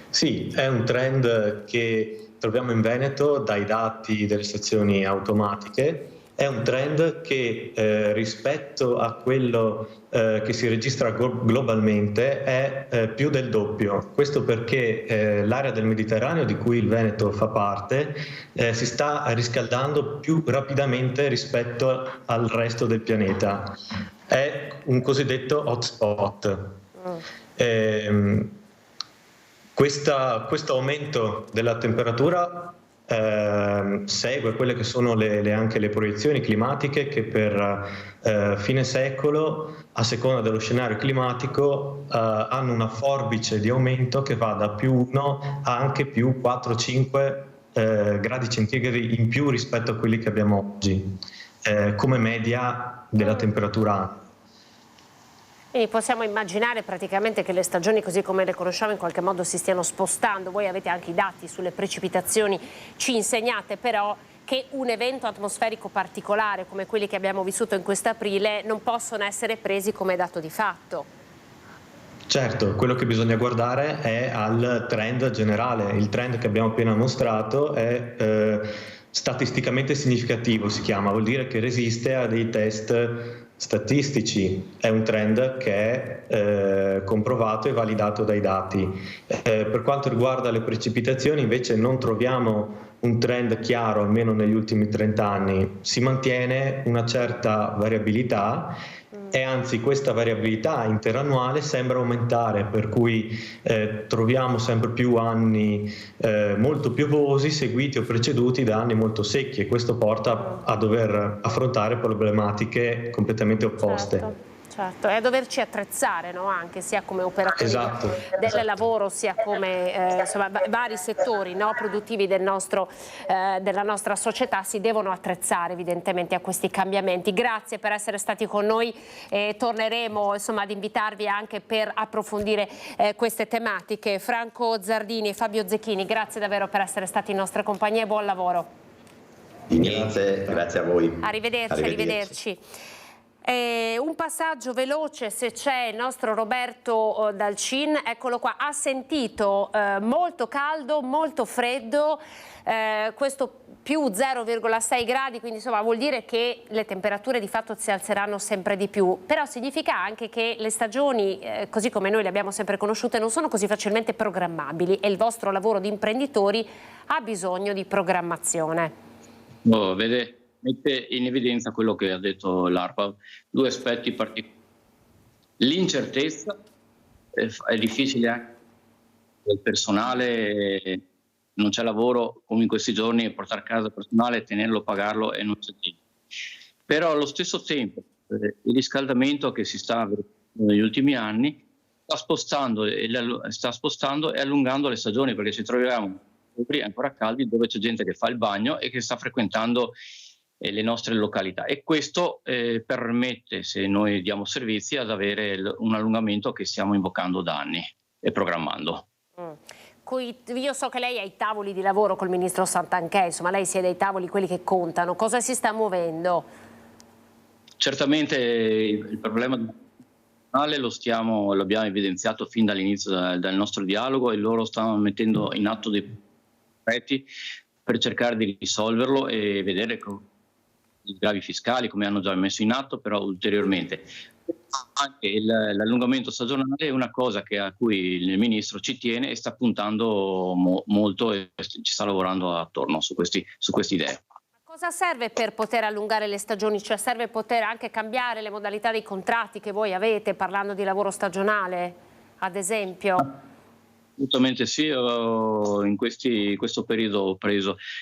S7: Sì, è un trend che troviamo in Veneto dai dati delle stazioni automatiche. È un trend che rispetto a quello che si registra globalmente è più del doppio. Questo perché l'area del Mediterraneo di cui il Veneto fa parte si sta riscaldando più rapidamente rispetto al resto del pianeta. È un cosiddetto hotspot. Questo aumento della temperatura segue quelle che sono anche le proiezioni climatiche che per fine secolo, a seconda dello scenario climatico, hanno una forbice di aumento che va da +1 a anche più 4-5 gradi centigradi in più rispetto a quelli che abbiamo oggi, come media della temperatura.
S2: Quindi possiamo immaginare praticamente che le stagioni così come le conosciamo in qualche modo si stiano spostando. Voi avete anche i dati sulle precipitazioni, ci insegnate però che un evento atmosferico particolare come quelli che abbiamo vissuto in quest'aprile non possono essere presi come dato di fatto.
S7: Certo, quello che bisogna guardare è al trend generale. Il trend che abbiamo appena mostrato è statisticamente significativo, si chiama, vuol dire che resiste a dei test statistici, è un trend che è comprovato e validato dai dati. Per quanto riguarda le precipitazioni invece non troviamo un trend chiaro, almeno negli ultimi 30 anni, si mantiene una certa variabilità e anzi questa variabilità interannuale sembra aumentare, per cui troviamo sempre più anni molto piovosi seguiti o preceduti da anni molto secchi, e questo porta a dover affrontare problematiche completamente opposte.
S2: Certo, e a doverci attrezzare, no? Anche sia come operatori del lavoro, sia come insomma, vari settori, no? Produttivi della nostra società si devono attrezzare evidentemente a questi cambiamenti. Grazie per essere stati con noi, torneremo insomma, ad invitarvi anche per approfondire queste tematiche. Franco Zardini e Fabio Zecchini, grazie davvero per essere stati in nostra compagnia e buon lavoro.
S1: Grazie a voi.
S2: Arrivederci. Un passaggio veloce, se c'è il nostro Roberto Dalcin, eccolo qua, ha sentito molto caldo, molto freddo, questo più 0,6 gradi, quindi insomma vuol dire che le temperature di fatto si alzeranno sempre di più, però significa anche che le stagioni, così come noi le abbiamo sempre conosciute, non sono così facilmente programmabili e il vostro lavoro di imprenditori ha bisogno di programmazione.
S6: Vede? Mette in evidenza quello che ha detto l'ARPA, due aspetti particolari. L'incertezza, è difficile anche per il personale, non c'è lavoro come in questi giorni, portare a casa il personale, tenerlo, pagarlo e non c'è tempo. Però allo stesso tempo il riscaldamento che si sta avendo negli ultimi anni sta spostando e allungando le stagioni, perché ci troviamo ancora caldi dove c'è gente che fa il bagno e che sta frequentando le nostre località, e questo permette, se noi diamo servizi, ad avere un allungamento che stiamo invocando da anni e programmando.
S2: Io so che lei ha i tavoli di lavoro col ministro Santanchè, insomma lei siede ai tavoli, quelli che contano, cosa si sta muovendo?
S6: Certamente il problema lo abbiamo evidenziato fin dall'inizio del nostro dialogo, e loro stanno mettendo in atto dei progetti per cercare di risolverlo e vedere i sgravi fiscali come hanno già messo in atto, però ulteriormente. Anche l'allungamento stagionale è una cosa a cui il Ministro ci tiene e sta puntando molto e ci sta lavorando attorno su queste idee.
S2: Cosa serve per poter allungare le stagioni? Cioè serve poter anche cambiare le modalità dei contratti che voi avete, parlando di lavoro stagionale, ad esempio?
S6: Assolutamente sì, in questo periodo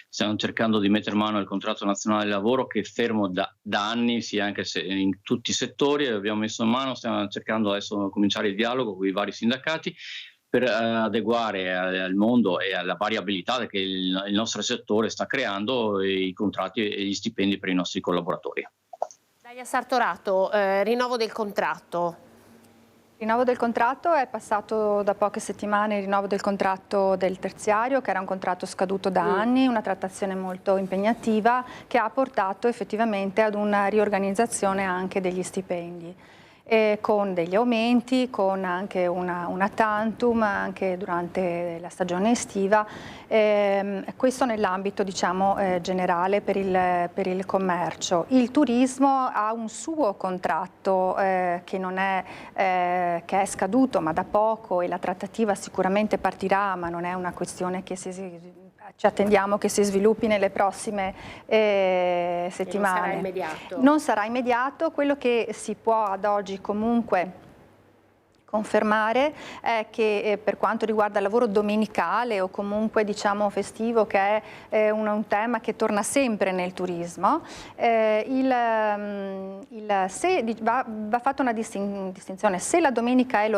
S6: stiamo cercando di mettere mano al contratto nazionale del lavoro, che è fermo da anni, sia anche se in tutti i settori abbiamo messo in mano, stiamo cercando adesso di cominciare il dialogo con i vari sindacati per adeguare al mondo e alla variabilità che il nostro settore sta creando i contratti e gli stipendi per i nostri collaboratori.
S2: Dalia Sartorato, rinnovo del contratto.
S3: Il rinnovo del contratto è passato da poche settimane, il rinnovo del contratto del terziario, che era un contratto scaduto da anni, una trattazione molto impegnativa che ha portato effettivamente ad una riorganizzazione anche degli stipendi, con degli aumenti, con anche una tantum anche durante la stagione estiva, questo nell'ambito diciamo generale per il commercio. Il turismo ha un suo contratto che non è che è scaduto ma da poco, e la trattativa sicuramente partirà, ma non è una questione che ci attendiamo che si sviluppi nelle prossime settimane.
S2: Non sarà immediato.
S3: Quello che si può ad oggi comunque confermare è che per quanto riguarda il lavoro domenicale o comunque diciamo festivo, che è un tema che torna sempre nel turismo, va fatta una distinzione: se la domenica è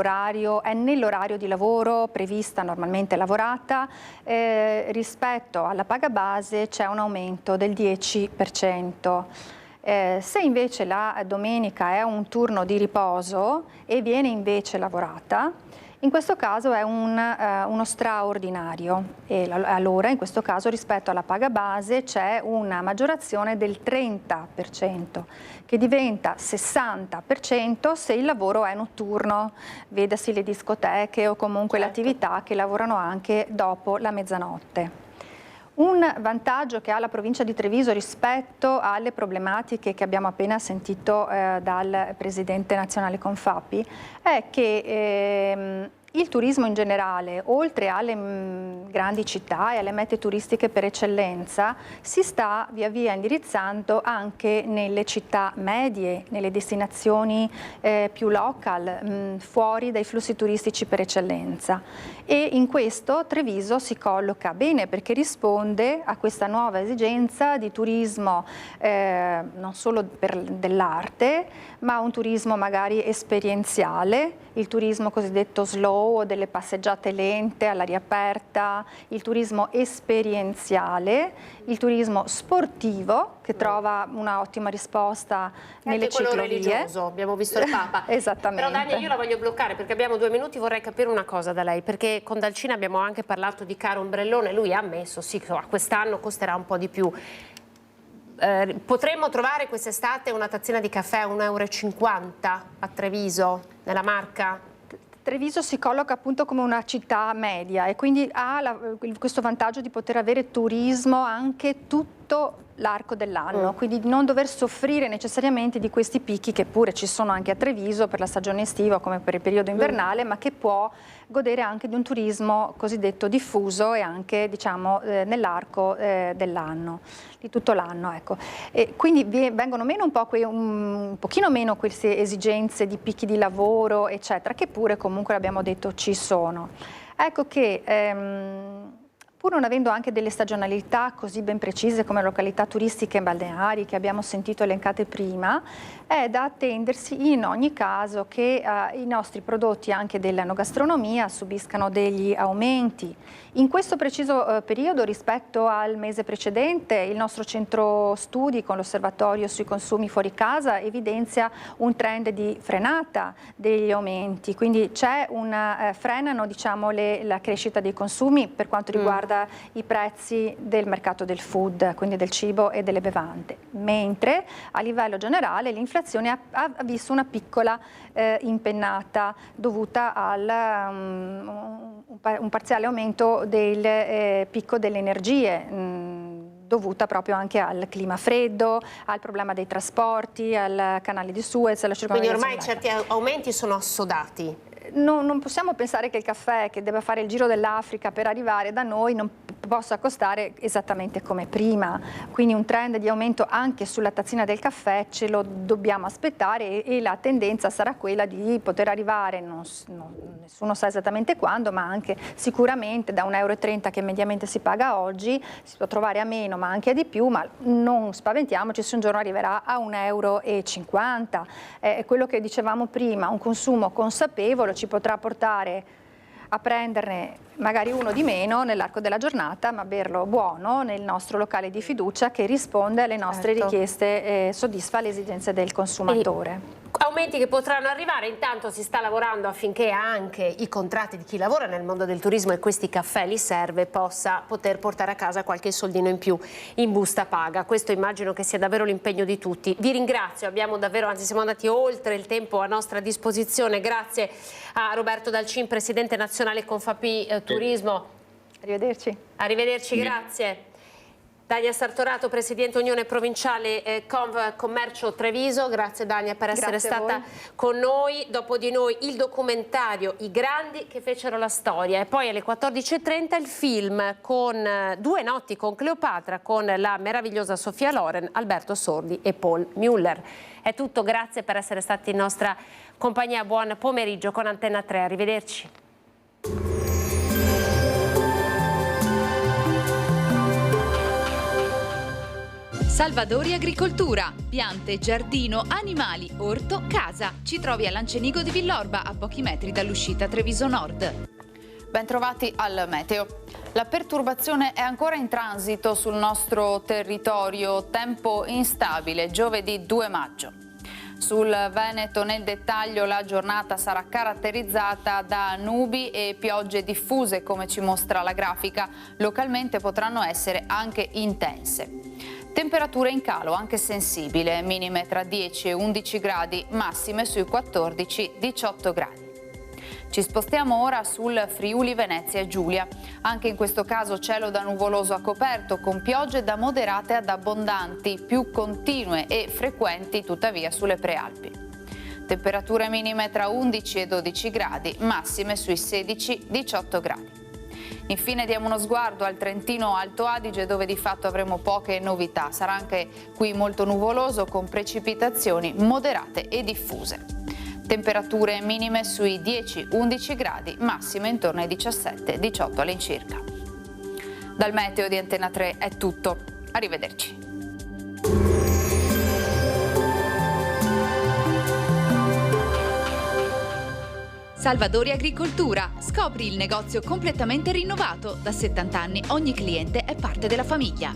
S3: nell'orario di lavoro prevista, normalmente lavorata, rispetto alla paga base c'è un aumento del 10%. Se invece la domenica è un turno di riposo e viene invece lavorata, in questo caso è uno straordinario, e allora in questo caso rispetto alla paga base c'è una maggiorazione del 30%, che diventa 60% se il lavoro è notturno, vedasi le discoteche o comunque le attività che lavorano anche dopo la mezzanotte. Un vantaggio che ha la provincia di Treviso rispetto alle problematiche che abbiamo appena sentito dal presidente nazionale Confapi è che il turismo in generale, oltre alle grandi città e alle mete turistiche per eccellenza, si sta via via indirizzando anche nelle città medie, nelle destinazioni più local, fuori dai flussi turistici per eccellenza. E in questo Treviso si colloca bene, perché risponde a questa nuova esigenza di turismo non solo dell'arte, ma un turismo magari esperienziale, il turismo cosiddetto slow, o delle passeggiate lente all'aria aperta, il turismo esperienziale, il turismo sportivo, che trova una ottima risposta nelle ciclovie.
S2: Religioso, abbiamo visto il Papa.
S3: Esattamente.
S2: Però Dania, io la voglio bloccare perché abbiamo 2 minuti, vorrei capire una cosa da lei, perché con Dalcina abbiamo anche parlato di caro ombrellone, lui ha ammesso, sì, quest'anno costerà un po' di più. Potremmo trovare quest'estate una tazzina di caffè a 1,50 € a Treviso, nella Marca?
S3: Treviso si colloca appunto come una città media e quindi ha questo vantaggio di poter avere turismo anche tutto l'arco dell'anno, quindi di non dover soffrire necessariamente di questi picchi che pure ci sono anche a Treviso per la stagione estiva come per il periodo invernale, ma che può godere anche di un turismo cosiddetto diffuso e anche diciamo nell'arco dell'anno, di tutto l'anno, ecco. E quindi vengono meno un pochino meno queste esigenze di picchi di lavoro eccetera, che pure comunque abbiamo detto ci sono. Ecco che pur non avendo anche delle stagionalità così ben precise come località turistiche e balneari che abbiamo sentito elencate prima, è da attendersi in ogni caso che i nostri prodotti anche dell'enogastronomia subiscano degli aumenti. In questo preciso periodo rispetto al mese precedente il nostro centro studi con l'osservatorio sui consumi fuori casa evidenzia un trend di frenata degli aumenti, quindi frenano diciamo, la crescita dei consumi per quanto riguarda i prezzi del mercato del food, quindi del cibo e delle bevande, mentre a livello generale l'inflazione ha visto una piccola impennata dovuta al un parziale aumento del picco delle energie, dovuta proprio anche al clima freddo, al problema dei trasporti, al canale di Suez, alla circolazione.
S2: Quindi ormai certi aumenti sono assodati.
S3: Non possiamo pensare che il caffè che deve fare il giro dell'Africa per arrivare da noi non possa costare esattamente come prima, quindi un trend di aumento anche sulla tazzina del caffè ce lo dobbiamo aspettare e la tendenza sarà quella di poter arrivare, nessuno sa esattamente quando, ma anche sicuramente da 1,30 € che mediamente si paga oggi, si può trovare a meno ma anche a di più, ma non spaventiamoci se un giorno arriverà a 1,50 €. È quello che dicevamo prima, un consumo consapevole ci potrà portare a prenderne magari uno di meno nell'arco della giornata, ma berlo buono nel nostro locale di fiducia che risponde alle nostre richieste e soddisfa le esigenze del consumatore.
S2: Aumenti che potranno arrivare, intanto si sta lavorando affinché anche i contratti di chi lavora nel mondo del turismo, e questi caffè li serve, possa poter portare a casa qualche soldino in più in busta paga. Questo immagino che sia davvero l'impegno di tutti. Vi ringrazio, siamo andati oltre il tempo a nostra disposizione. Grazie a Roberto Dalcin, presidente nazionale Confapi Turismo.
S3: Arrivederci.
S2: Arrivederci, grazie. Dania Sartorato, Presidente Unione Provinciale Commercio Treviso, grazie Dania per essere stata con noi. Dopo di noi il documentario I grandi che fecero la storia, e poi alle 14.30 il film con 2 notti con Cleopatra, con la meravigliosa Sofia Loren, Alberto Sordi e Paul Müller. È tutto, grazie per essere stati in nostra compagnia, buon pomeriggio con Antenna 3, arrivederci.
S8: Salvadori Agricoltura, piante, giardino, animali, orto, casa. Ci trovi a Lancenigo di Villorba, a pochi metri dall'uscita Treviso Nord.
S22: Bentrovati al meteo. La perturbazione è ancora in transito sul nostro territorio, tempo instabile, giovedì 2 maggio. Sul Veneto nel dettaglio la giornata sarà caratterizzata da nubi e piogge diffuse, come ci mostra la grafica. Localmente potranno essere anche intense. Temperature in calo anche sensibile, minime tra 10 e 11 gradi, massime sui 14-18 gradi. Ci spostiamo ora sul Friuli Venezia Giulia. Anche in questo caso cielo da nuvoloso a coperto, con piogge da moderate ad abbondanti, più continue e frequenti tuttavia sulle prealpi. Temperature minime tra 11 e 12 gradi, massime sui 16-18 gradi. Infine diamo uno sguardo al Trentino Alto Adige, dove di fatto avremo poche novità. Sarà anche qui molto nuvoloso, con precipitazioni moderate e diffuse. Temperature minime sui 10-11 gradi, massime intorno ai 17-18 all'incirca. Dal meteo di Antenna 3 è tutto. Arrivederci.
S8: Salvadori Agricoltura. Scopri il negozio completamente rinnovato. Da 70 anni ogni cliente è parte della famiglia.